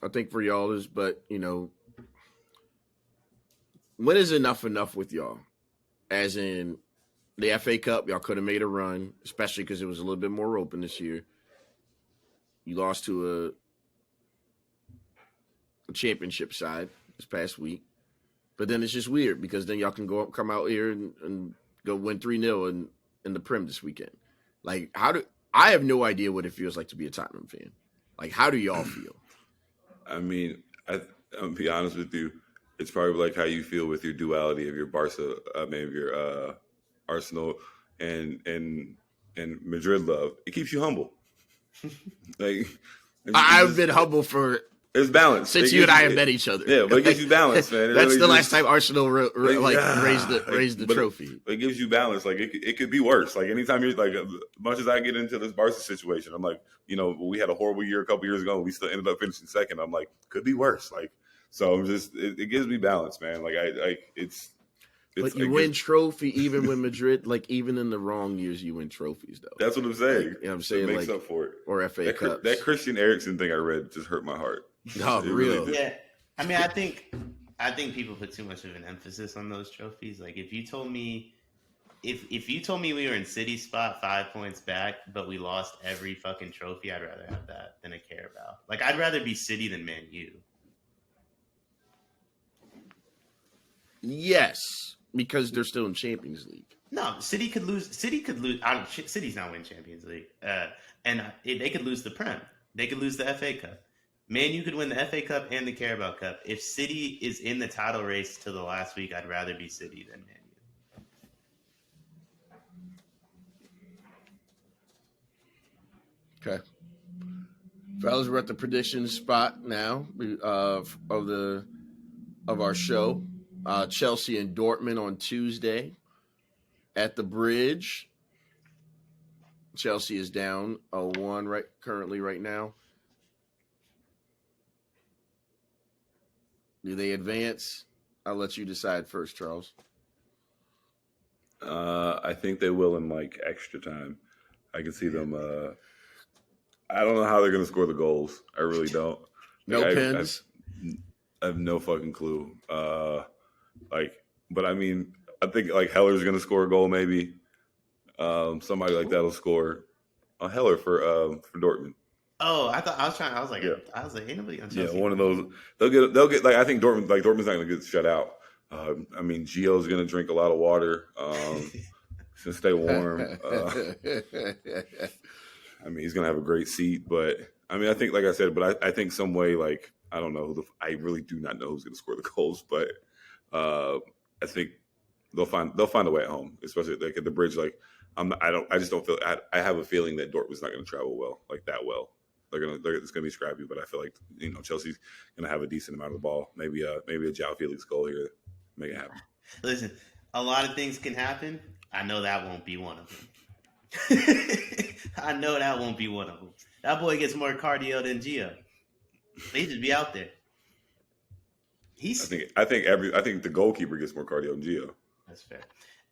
I think for y'all is, but when is enough with y'all? As in, The FA Cup, y'all could have made a run, especially because it was a little bit more open this year. You lost to a championship side this past week. But then it's just weird because then y'all can come out here and go win 3-0 in the Prem this weekend. Like, I have no idea what it feels like to be a Tottenham fan. Like, how do y'all feel? I mean, I'll be honest with you. It's probably like how you feel with your duality of your Barca, maybe your Arsenal and Madrid love. It keeps you humble. Like, I've been humble for it's balanced since you and I have met each other. Yeah, but it gives you balance, man. That's really the last time Arsenal raised the trophy. It gives you balance. Like it could be worse. Like anytime you're like, as much as I get into this Barca situation, I'm like, we had a horrible year a couple years ago. We still ended up finishing second. I'm like, could be worse. Like, so I'm just, it gives me balance, man. Like but you win trophy even when Madrid, like even in the wrong years, you win trophies though. That's what I'm saying. Like, you know what I'm saying? It makes up for it. Or FA Cups. That Christian Eriksen thing I read just hurt my heart. No, real. Yeah. I mean, I think people put too much of an emphasis on those trophies. Like if you told me we were in City spot 5 points back, but we lost every fucking trophy, I'd rather have that than I care about. Like I'd rather be City than Man U. Yes, because they're still in Champions League. No, City could lose. City's not winning Champions League, and they could lose the Prem. They could lose the FA Cup. Man, you could win the FA Cup and the Carabao Cup. If City is in the title race to the last week, I'd rather be City than Man U. Okay. Fellas, we're at the prediction spot now of our show. Chelsea and Dortmund on Tuesday at the Bridge. Chelsea is down 0-1 currently right now. Do they advance? I'll let you decide first, Charles. I think they will in like extra time. I can see them. I don't know how they're going to score the goals. I really don't. No pins? I have no fucking clue. But I mean, I think like Heller's going to score a goal maybe. Somebody like that'll score. Heller for Dortmund. Oh, I was like, ain't nobody on Chelsea. Yeah, one of those. They'll get like I think Dortmund's not going to get shut out. I mean, Gio's going to drink a lot of water. To stay warm. I mean, he's going to have a great seat, but I mean, I think, like I said, but I think some way, like I don't know. I really do not know who's going to score the goals, but I think they'll find a way at home, especially like at the Bridge. Like I just don't feel. I have a feeling that Dortmund's not going to travel well. It's gonna be scrappy, but I feel like Chelsea's gonna have a decent amount of the ball. Maybe a João Felix goal here, make it happen. Listen, a lot of things can happen. I know that won't be one of them. I know that won't be one of them. That boy gets more cardio than Gio. They just be out there. I think the goalkeeper gets more cardio than Gio. That's fair.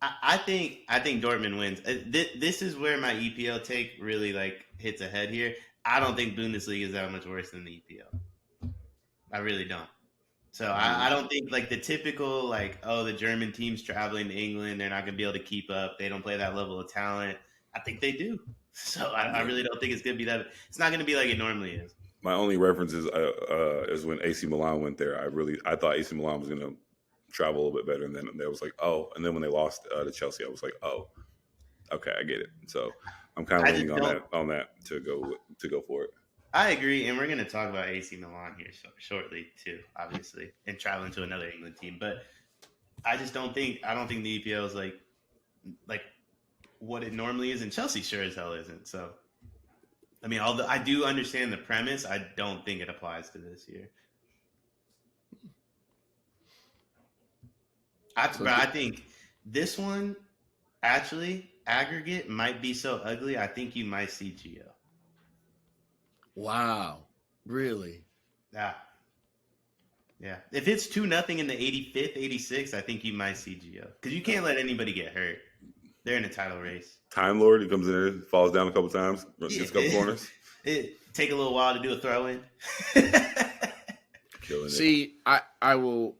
I think Dortmund wins. This is where my EPL take really like hits ahead here. I don't think Bundesliga is that much worse than the EPL. I really don't. So I don't think like the typical like, oh, the German team's traveling to England, they're not going to be able to keep up. They don't play that level of talent. I think they do. So I really don't think it's going to be that. It's not going to be like it normally is. My only reference is when AC Milan went there. I thought AC Milan was going to travel a little bit better, and then they was like, oh, and then when they lost to Chelsea, I was like, oh, okay, I get it. So I'm kind of leaning on that to go for it. I agree, and we're going to talk about AC Milan here shortly too, obviously, and traveling to another England team. But I don't think the EPL is like what it normally is, and Chelsea sure as hell isn't. So, I mean, although I do understand the premise, I don't think it applies to this year. I think this one actually aggregate might be so ugly. I think you might see Gio. Wow, really? Yeah. If it's 2-0 in the 85th, 86th, I think you might see Gio because you can't let anybody get hurt. They're in a title race. Time Lord, he comes in there, falls down a couple times, gets a couple corners. It take a little while to do a throw in. See, I will.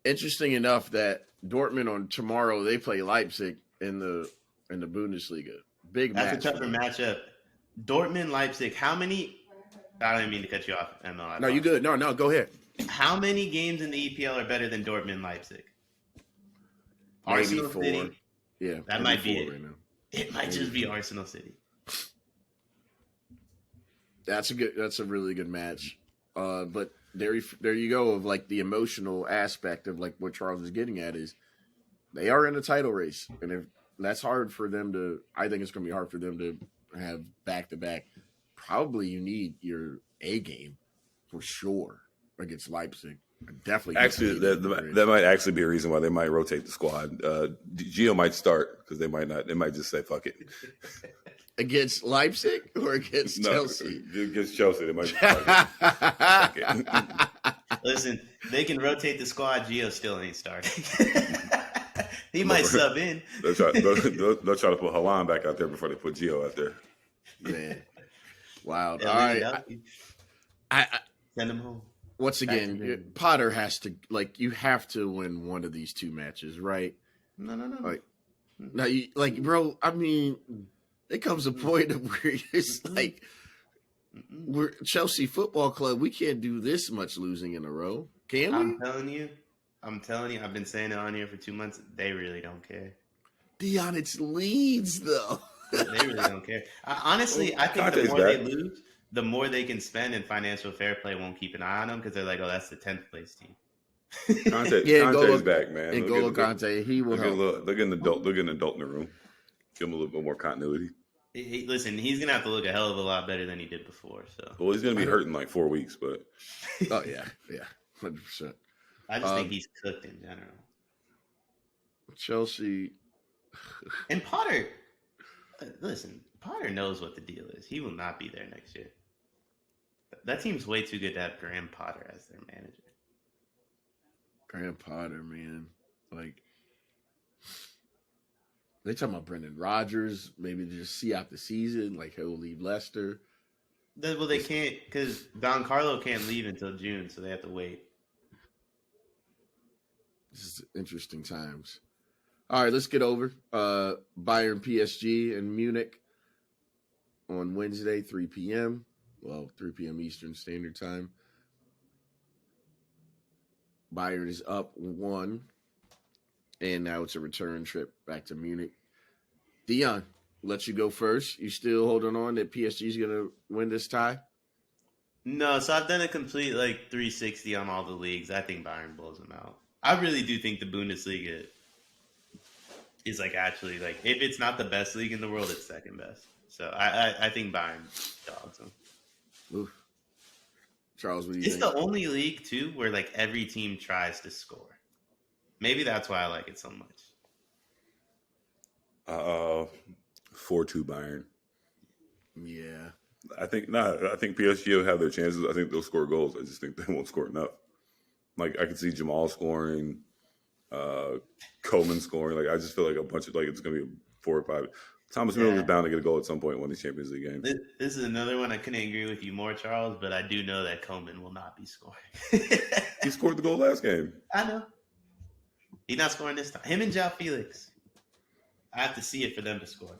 Interesting enough that Dortmund on tomorrow they play Leipzig in the Bundesliga. Big That's match. a tougher matchup. Dortmund, Leipzig. How many? I don't even mean to cut you off. No, you good. No, go ahead. How many games in the EPL are better than Dortmund, Leipzig? Maybe Arsenal 4. City. Yeah, That might be 4 it. right now. It might just be Arsenal City. That's a really good match. But there you go of like the emotional aspect of like what Charles is getting at is they are in a title race, and if that's hard for them to, I think it's going to be hard for them to have back to back. Probably you need your A game for sure against Leipzig. Definitely. Actually, that might actually be a reason why they might rotate the squad. Gio might start because they might not. They might just say fuck it. Against Leipzig or against Chelsea? Against Chelsea, they might. Fuck it. Listen, they can rotate the squad. Gio still ain't starting. He might sub in. They'll try to put Haaland back out there before they put Gio out there. Man, wow. Yeah, All right, I send him home. once again, Potter has to you have to win one of these 2 matches, right? No. Bro. I mean, it comes a point of where it's like we're Chelsea Football Club. We can't do this much losing in a row, can we? I'm telling you. I've been saying it on here for 2 months. They really don't care. Dion, it's Leeds though. They really don't care. Honestly, I think the more they lose, the more they can spend, and financial fair play won't keep an eye on them because they're like, oh, that's the 10th place team. Conte's back, man. And N'Golo Kante, he will help. They're getting an adult in the room. Give him a little bit more continuity. Listen, he's gonna have to look a hell of a lot better than he did before. So, well, he's gonna be hurt in like 4 weeks, but oh yeah, 100%. I just think he's cooked in general. Chelsea and Potter. Listen, Potter knows what the deal is. He will not be there next year. That team's way too good to have Graham Potter as their manager. Graham Potter, man, they talking about Brendan Rodgers, maybe just see out the season, like he'll leave Leicester. Well, they can't because Don Carlo can't leave until June, so they have to wait. This is interesting times. All right, let's get over Bayern PSG in Munich on Wednesday, 3 p.m. Well, 3 p.m. Eastern Standard Time. Bayern is up 1, and now it's a return trip back to Munich. Dion, let you go first. You still holding on that PSG is going to win this tie? No, so I've done a complete 360 on all the leagues. I think Bayern blows them out. I really do think the Bundesliga is actually if it's not the best league in the world, it's second best. So I think Bayern dogs them. Oof. Charles, what do you think? It's the only league too where every team tries to score. Maybe that's why I like it so much. 4-2 Bayern. Yeah. I think PSG will have their chances. I think they'll score goals. I just think they won't score enough. I could see Jamal scoring, Coleman scoring. I just feel like a bunch of it's going to be 4 or 5. Thomas Müller is bound to get a goal at some point in one of these Champions League games. This is another one I couldn't agree with you more, Charles, but I do know that Coleman will not be scoring. He scored the goal last game. I know. He's not scoring this time. Him and João Felix. I have to see it for them to score.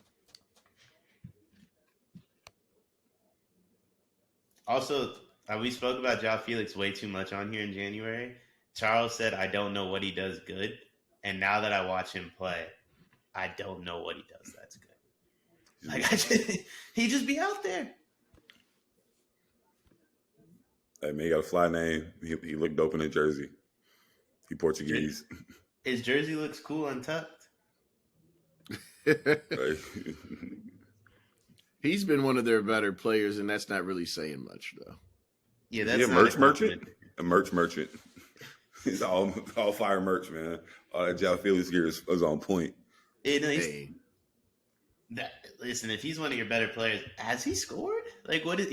Also, we spoke about João Felix way too much on here in January. Charles said, I don't know what he does good. And now that I watch him play, I don't know what he does that's good. He just be out there. Hey, man, he got a fly name. He looked dope in a jersey. He Portuguese. His jersey looks cool untucked. He's been one of their better players, and that's not really saying much, though. Yeah, that's a merch merchant. A merch merchant. He's all fire merch, man. All that João Felix gear is on point. Listen, if he's one of your better players, has he scored? What is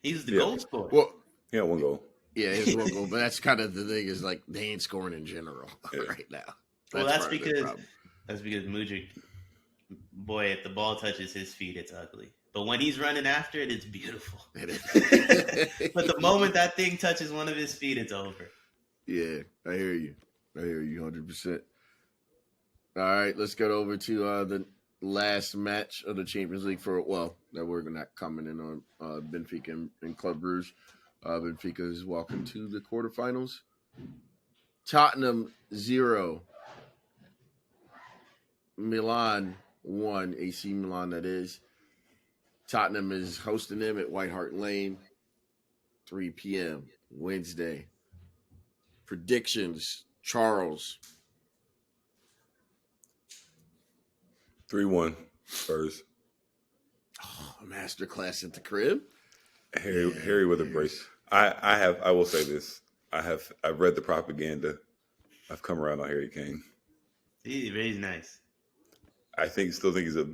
he's the goal scorer? Well, yeah, 1 goal. Yeah, he has 1 goal, but that's kind of the thing is they ain't scoring in general right now. That's because Mudryk, boy, if the ball touches his feet, it's ugly. But when he's running after it, it's beautiful. But the moment that thing touches one of his feet, it's over. Yeah, I hear you. I hear you 100%. All right, let's get over to the last match of the Champions League that we're not commenting on Benfica and Club Brugge. Benfica is walking to the quarterfinals. Tottenham 0. Milan 1. AC Milan, that is. Tottenham is hosting them at White Hart Lane, 3 p.m. Wednesday. Predictions, Charles. 3-1 Spurs. Oh, masterclass at the crib. Harry with a brace. I will say this. I've read the propaganda. I've come around on Harry Kane. He's nice. Still think he's a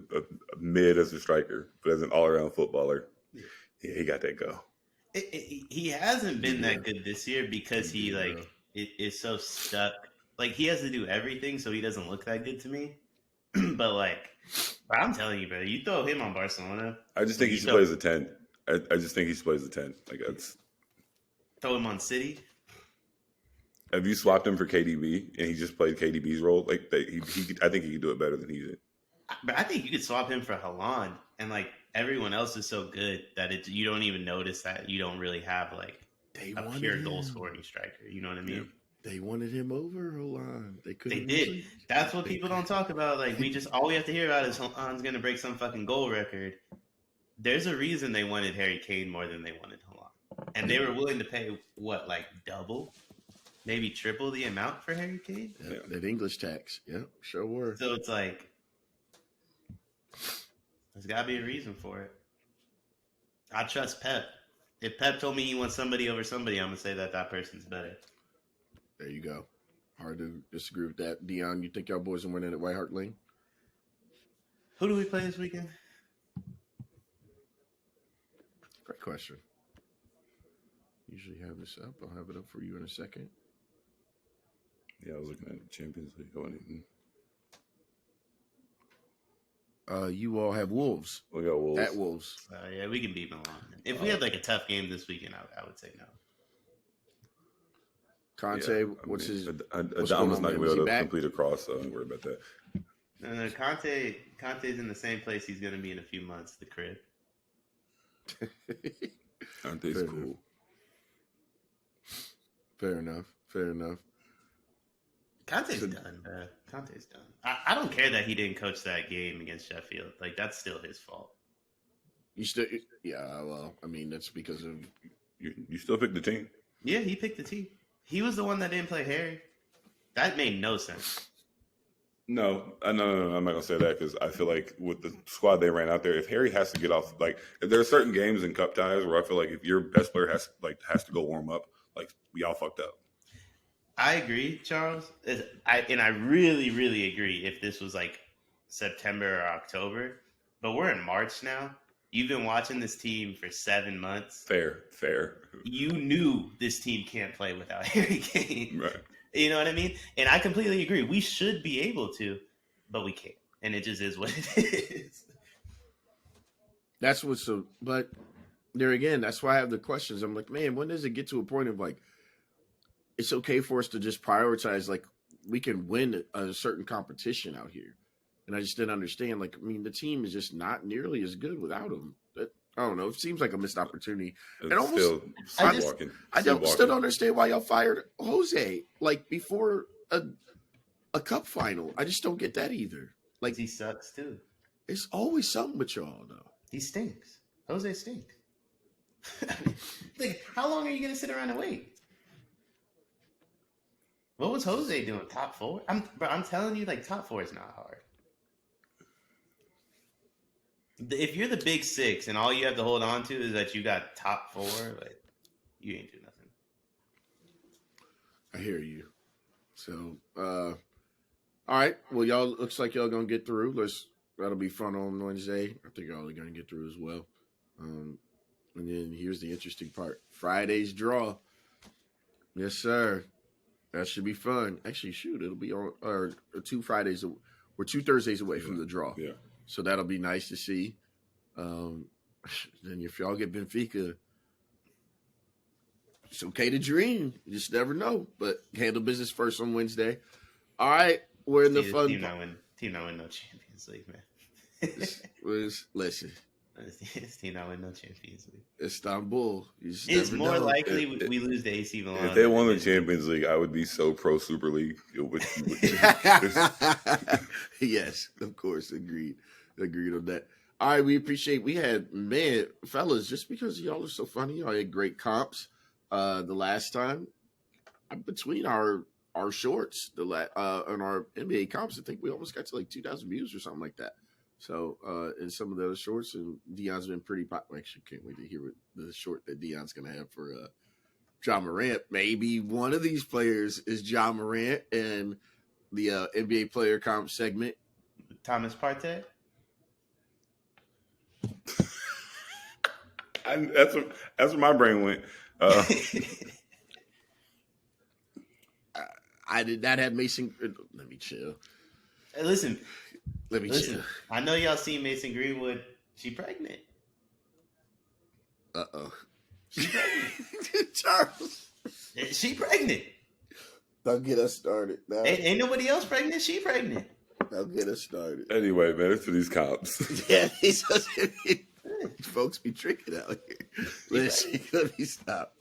mid as a striker, but as an all-around footballer, he got that go. He hasn't been that good this year because he is so stuck. Like he has to do everything, so he doesn't look that good to me. but I'm telling you, bro, you throw him on Barcelona. I just think he should play as a 10. I just think he should play as a 10. Throw him on City. Have you swapped him for KDB and he just played KDB's role? I think he could do it better than he did. But I think you could swap him for Haaland, and everyone else is so good that you don't even notice that you don't really have a pure goal scoring striker. You know what I mean? Yeah. They wanted him over Haaland. They did. That's what people don't talk about. All we have to hear about is Haaland's going to break some fucking goal record. There's a reason they wanted Harry Kane more than they wanted Haaland, and they were willing to pay double, maybe triple the amount for Harry Kane. Yeah, that English tax. Yeah, sure were. So it's there's got to be a reason for it. I trust Pep. If Pep told me he wants somebody over somebody, I'm going to say that person's better. There you go. Hard to disagree with that. Dion, you think y'all boys are winning at White Hart Lane? Who do we play this weekend? Great question. Usually have this up. I'll have it up for you in a second. Yeah, I was looking at the Champions League. You all have Wolves. We got Wolves. At Wolves. Yeah, we can beat Milan. If we had a tough game this weekend, I would say no. Conte, what's his? Adam's not going to be able to complete a cross, so don't worry about that. No, Conte's in the same place he's going to be in a few months, the crib. Conte's cool. Fair enough. Conte's done, bro. Conte's done. I don't care that he didn't coach that game against Sheffield. That's still his fault. You still, yeah. Well, I mean, that's because of you still picked the team. Yeah, he picked the team. He was the one that didn't play Harry. That made no sense. No, I'm not gonna say that because I feel like with the squad they ran out there, if Harry has to get off, if there are certain games in cup ties where I feel like if your best player has to go warm up, we all fucked up. I agree, Charles. I really, really agree if this was September or October. But we're in March now. You've been watching this team for 7 months. Fair. You knew this team can't play without Harry Kane. Right. You know what I mean? And I completely agree. We should be able to, but we can't. And it just is what it is. That's what's so. But there again, that's why I have the questions. I'm like, man, when does it get to a point of it's okay for us to just prioritize we can win a certain competition out here? And I just didn't understand. The team is just not nearly as good without him. I don't know. It seems like a missed opportunity. And almost, I still don't understand why y'all fired Jose before a cup final. I just don't get that either. He sucks too. It's always something with y'all though. He stinks. Jose stinks. How long are you gonna sit around and wait? What was Jose doing? Top 4? I'm telling you, top 4 is not hard. If you're the big 6 and all you have to hold on to is that you got top 4, you ain't do nothing. I hear you. So, all right. Well, y'all looks like y'all gonna get through. That'll be fun on Wednesday. I think y'all are gonna get through as well. And then here's the interesting part: Friday's draw. Yes, sir. That should be fun. Actually, shoot, it'll be on or 2 Fridays. We're 2 Thursdays away from the draw. Yeah. So that'll be nice to see. Then if y'all get Benfica, It's okay to dream. You just never know. But handle business first on Wednesday. All right, we're in the fun. Team not win no Champions League, man. Listen, This team not win no Champions League. Istanbul. You just It's never more know. likely we lose to AC Milan. If they won the Champions League, I would be so pro Super League. Yes, of course. Agreed on that. All right, we appreciate. We had fellas, just because y'all are so funny, y'all had great comps. The last time between our shorts, on our NBA comps, I think we almost got to like 2,000 views or something like that. So, in some of those shorts, and Dion's been pretty popular. Actually, can't wait to hear what the short that Dion's going to have for John Morant. Maybe one of these players is John Morant and the NBA player comp segment. Thomas Partey. That's where my brain went. I did not have Mason. Let me chill. Hey, listen. Chill. I know y'all seen Mason Greenwood. She pregnant. Uh-oh. She pregnant. Charles. She pregnant. Don't get us started. No. Ain't nobody else pregnant. She pregnant. Don't get us started. Anyway, man, it's for these comps. Yeah, folks be tricking out here. Let me stop.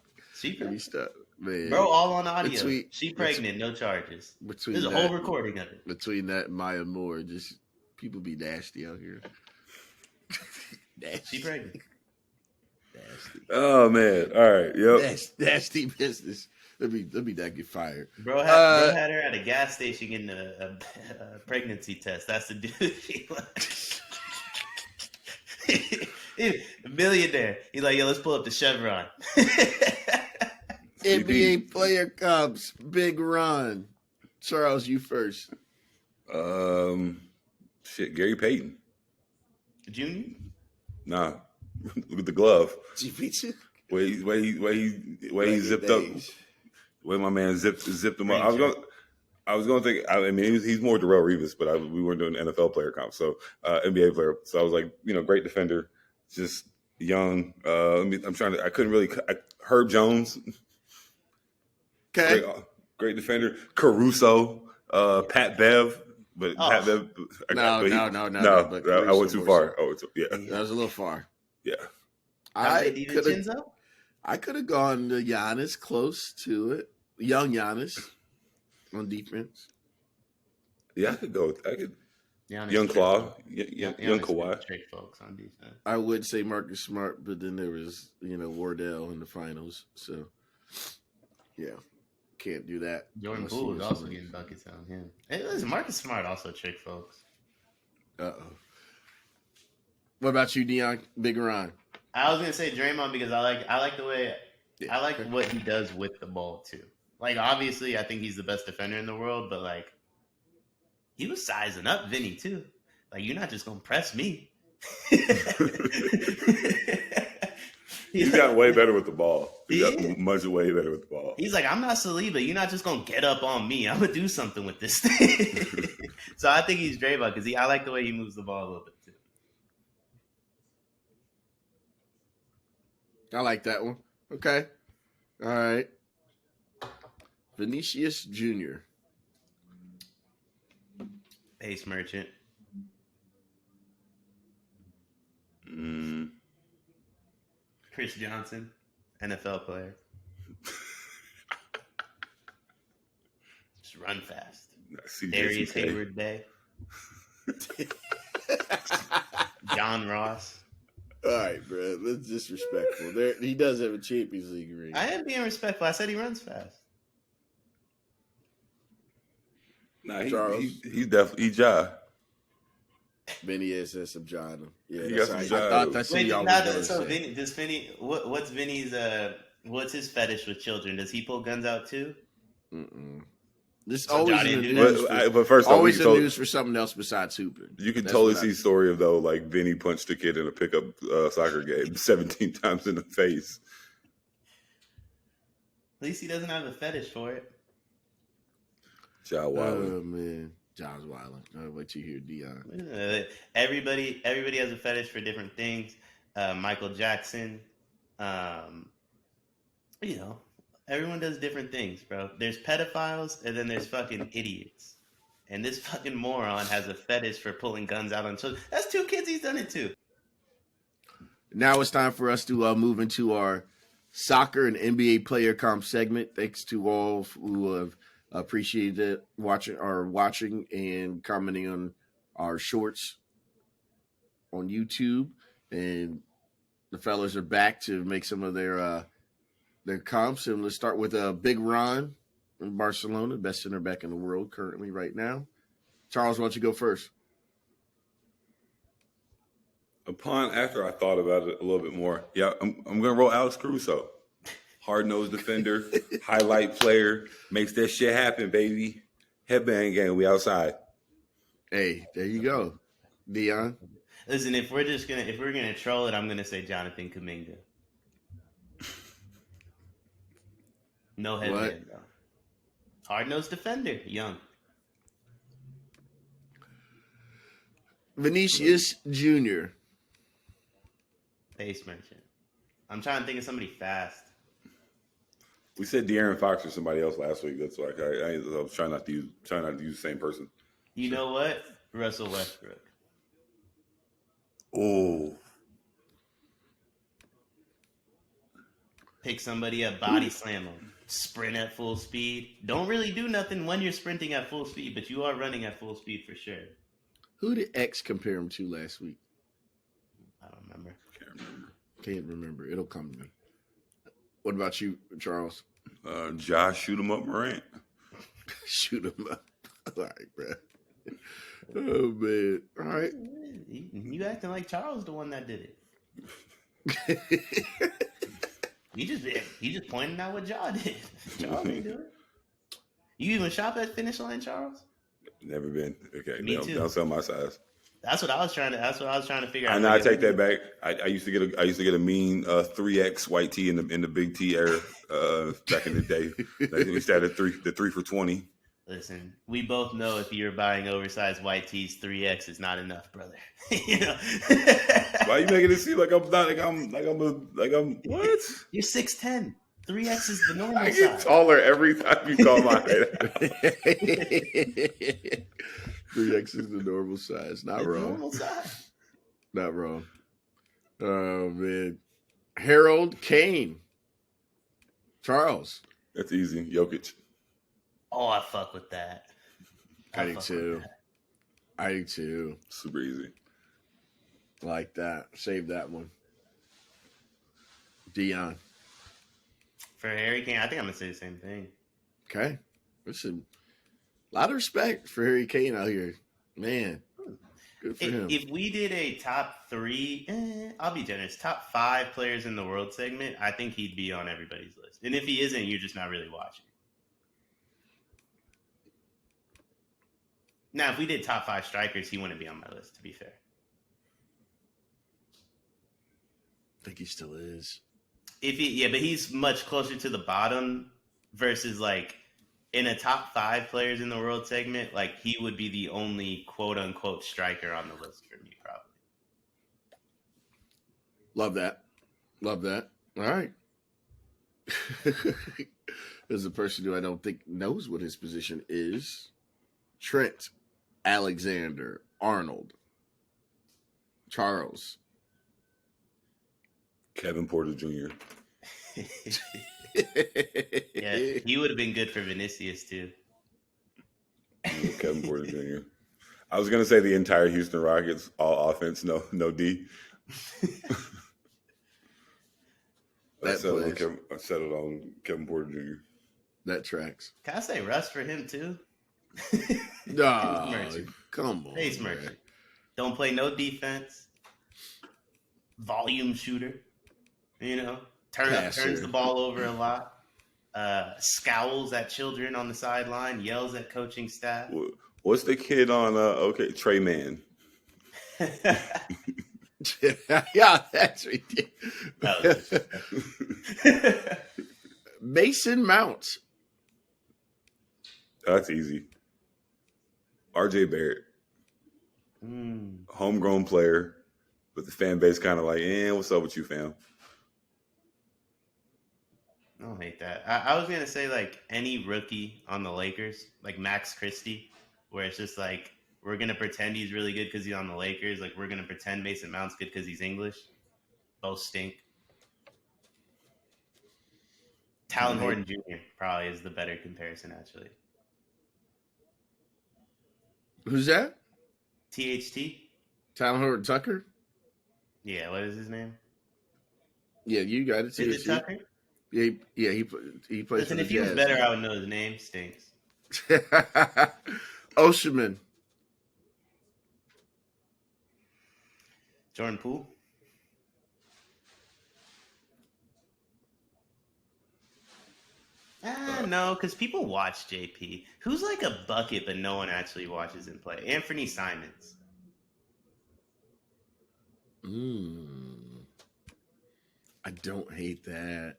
Let me stop. Man. Bro, all on audio. She pregnant, no charges. There's a whole recording of it. Between that and Maya Moore, just people be nasty out here. She pregnant. Nasty. Oh man! All right, yep. Nasty business. Let me not get fired. Bro had her at a gas station getting a pregnancy test. That's the dude. A millionaire. He's like, yo, let's pull up the Chevron. NBA player comps, Big Ron. Charles, you first. Gary Payton. Junior? Nah. Look at the glove. GP2? Way he zipped up. Way my man zipped him up. I was gonna think. I mean, he's more Darrell Revis, but we weren't doing NFL player comp, so NBA player. So I was like, great defender, just young. I'm trying to. I couldn't really. Herb Jones. Okay. Great defender. Caruso. Pat Bev. But Pat Bev. No. But I went too far. Yeah. That was a little far. Yeah. I could have gone to Giannis, close to it. Young Giannis on defense. Yeah, I could go. Giannis young Claw. Young Kawhi. Trick folks on defense. I would say Marcus Smart, but then there was, Wardell in the finals. So, yeah. Can't do that. Jordan Poole is also getting buckets on him. Hey, listen, Marcus Smart also trick folks. Uh-oh. What about you, Dion? Big Ron? I was gonna say Draymond because I like the way I like what he does with the ball too. Like obviously, I think he's the best defender in the world, but like he was sizing up Vinny too. Like you're not just gonna press me. He's gotten way better with the ball. He got much way better with the ball. He's like, I'm not Saliba. You're not just gonna get up on me. I'm gonna do something with this thing. So I think he's Draymond because I like the way he moves the ball a little bit too. I like that one. Okay. All right. Vinicius Jr. Ace Merchant. Chris Johnson, NFL player. Just run fast. Darius Hayward Day. John Ross. All right, bro. That's disrespectful. He does have a Champions League ring. I am being respectful. I said he runs fast. Nah, he's definitely Ja. Vinny has some John in him. Yeah, he got some I John. thought that's what y'all was so say. Vinny, what's Vinny's what's his fetish with children? Does he pull guns out too? This So always Johnny in the knew news. but first off, always in the news for something else besides hooping. You can totally see story of though, like Vinny punched a kid in a pickup soccer game 17 times in the face. At least he doesn't have a fetish for it. Ja Wiley. Oh man, John's wilding. I'll wait till you hear Dion. Everybody has a fetish for different things. Michael Jackson, Everyone does different things, bro. There's pedophiles and then there's fucking idiots. And this fucking moron has a fetish for pulling guns out on children. That's 2 kids he's done it to. Now it's time for us to move into our soccer and NBA player comp segment. Thanks to all who have appreciated watching and commenting on our shorts on YouTube. And the fellas are back to make some of their comps. And let's start with Big Ron in Barcelona, best center back in the world currently right now. Charles, why don't you go first? After I thought about it a little bit more, I'm going to roll Alex Caruso. Hard-nosed defender, highlight player, makes that shit happen, baby. Headband game, we outside. Hey, there you go. Dion? Listen, if we're gonna troll it, I'm gonna say Jonathan Kuminga. No headband, though. Hard-nosed defender, young. Vinicius Jr. Pace merchant. I'm trying to think of somebody fast. We said De'Aaron Fox or somebody else last week. That's like I was trying not to use the same person. You know what? Russell Westbrook. Oh, Pick somebody up, body slam them, sprint at full speed. Don't really do nothing when you're sprinting at full speed, but you are running at full speed for sure. Who did X compare him to last week? I don't remember. Can't remember. It'll come to me. What about you, Charles? Josh, shoot him up, Morant. Shoot him up. All right, bro. Oh, man. All right. You acting like Charles the one that did it. He just pointed out what Ja did. Charles ain't do it. You even shop at Finish Line, Charles? Never been. Okay, Me too. Don't sell my size. That's what I was trying to figure out. I know. I take that back. I used to get a mean 3X white tee in the big T era back in the day. We started the 3 for $20. Listen, we both know if you're buying oversized white tees, 3X is not enough, brother. You know? Why are you making it seem like I'm not like I'm what? You're 6'10". 3X is the normal I get size. taller every time you call my height out. 3X is the normal size. Not It's wrong. normal size. Not wrong. Oh, man. Harold Kane. Charles. That's easy. Jokic. Oh, I fuck with that. I do too. I do too. Super easy. Like that. Save that one. Dion. For Harry Kane, I think I'm gonna say the same thing. Okay. Listen, a lot of respect for Harry Kane out here. Man, good for him. If we did a top 3, I'll be generous, top 5 players in the world segment, I think he'd be on everybody's list. And if he isn't, you're just not really watching. Now, if we did top 5 strikers, he wouldn't be on my list, to be fair. I think he still is. But he's much closer to the bottom versus like in a top 5 players in the world segment, like he would be the only quote unquote striker on the list for me, probably. Love that. Love that. All right. There's a person who I don't think knows what his position is. Trent Alexander Arnold. Charles. Kevin Porter Jr. Yeah, he would have been good for Vinicius too. Kevin Porter Jr. I was gonna say the entire Houston Rockets, all offense, no D. I settled on Kevin Porter Jr. That tracks. Can I say Russ for him too? Nah, Merchant. come on. Pace merchant. Don't play no defense. Volume shooter. You know, turns the ball over a lot. Scowls at children on the sideline. Yells at coaching staff. What's the kid on? Trey Man. Yeah, that's ridiculous. Mason Mount. That's easy. RJ Barrett. Homegrown player, but the fan base kind of like, what's up with you, fam? I don't hate that. I was gonna say like any rookie on the Lakers, like Max Christie, where it's just like we're gonna pretend he's really good because he's on the Lakers. Like we're gonna pretend Mason Mount's good because he's English. Both stink. Talon Horton Jr. probably is the better comparison, actually. Who's that? THT? Talon Horton Tucker? Yeah, what is his name? Yeah, you got it. Is it Tucker? Yeah, he plays. Listen, if he was better, I would know his name. Stinks. Oshman. Jordan Poole? No, because people watch JP. Who's like a bucket, but no one actually watches him play? Anthony Simons. I don't hate that.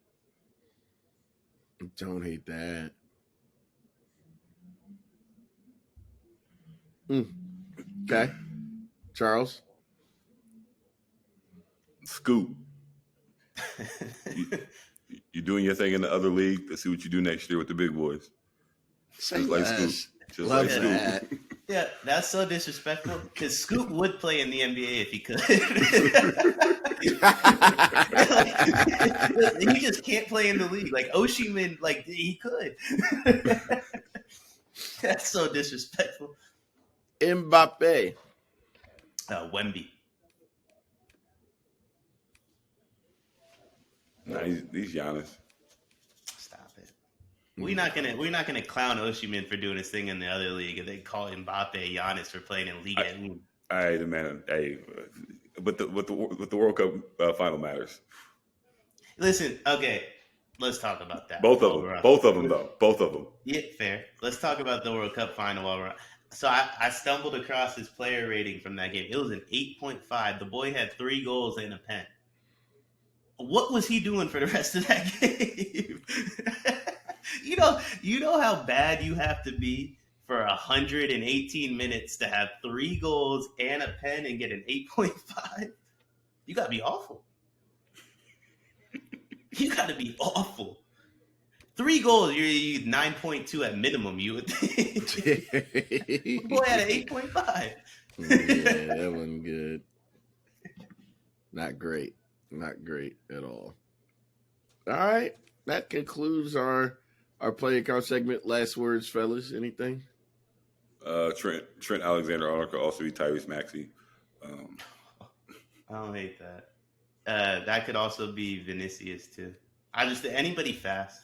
Okay. Charles? Scoop. You're doing your thing in the other league. Let's see what you do next year with the big boys. Say Just like less. Scoop. Just Love like Scoop. that. Yeah, that's so disrespectful. Because Scoop would play in the NBA if he could. He just can't play in the league. Like Oshiman, like he could. That's so disrespectful. Mbappe. Wemby. Nah, he's Giannis. Stop it. We're not gonna clown Oshiman for doing his thing in the other league, and they call Mbappe Giannis for playing in Liga. Hey, man. Hey, but the World Cup final matters. Listen, okay, let's talk about that. Both of them, though. Both of them. Yeah, fair. Let's talk about the World Cup final while we're on. So I stumbled across his player rating from that game. It was an 8.5. The boy had 3 goals and a pen. What was he doing for the rest of that game? You know how bad you have to be for 118 minutes to have 3 goals and a pen and get an 8.5? You gotta be awful. You gotta be awful. 3 goals, you're 9.2 at minimum, you would think. The boy had an 8.5. Yeah, that wasn't good. Not great at all. All right, that concludes our play account segment. Last words, fellas. Anything? Trent Alexander-Arnold could also be Tyrese Maxey. I don't hate that. That could also be Vinicius too. Anybody fast.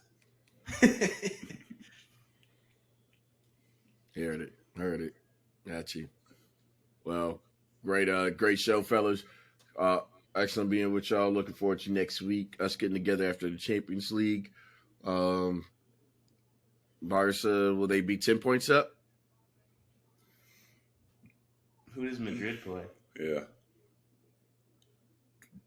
Heard it. Got you. Well, great show, fellas. Excellent being with y'all. Looking forward to next week. Us getting together after the Champions League. Barca, will they be 10 points up? Who does Madrid play? Yeah.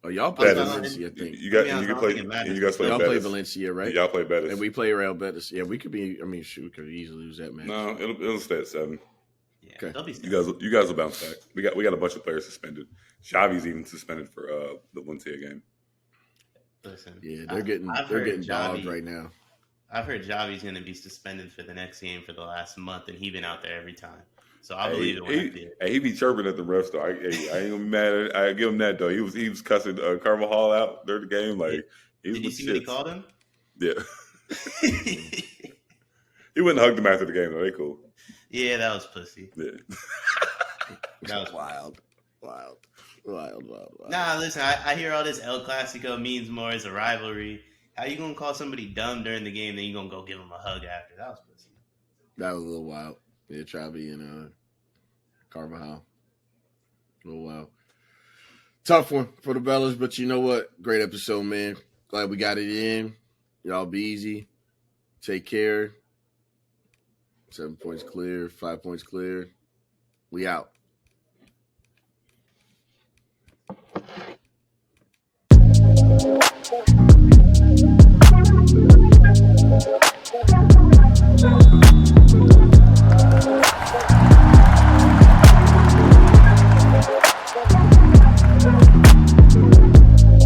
Oh, y'all play Betis. Valencia, I think. You guys play Y'all Betis. play Valencia, right? Y'all play Betis. And we play around Betis. Yeah, we could be. I mean, shoot, we could easily lose that match. No, it'll stay at 7. Yeah, Okay. they'll be You guys will bounce back. We got a bunch of players suspended. Xavi's even suspended for the Valencia game. Listen, Yeah, they're getting dogged right now. I've heard Xavi's going to be suspended for the next game for the last month, and he's been out there every time. So I believe it when I see it. He be chirping at the refs though. I ain't gonna be mad. I give him that though. He was cussing Carvajal out during the game. Like Did you see what he called him? Yeah. He wouldn't hug them after the game though. They cool. Yeah, that was pussy. Yeah. That was wild. Nah, listen, I hear all this El Clasico means more as a rivalry. How you gonna call somebody dumb during the game, then you gonna go give them a hug after? That was pussy. That was a little wild. Yeah, Travi and Carvajal. A little wild. Tough one for the Bellas, but you know what? Great episode, man. Glad we got it in. Y'all be easy. Take care. 7 points clear, 5 points clear. We out.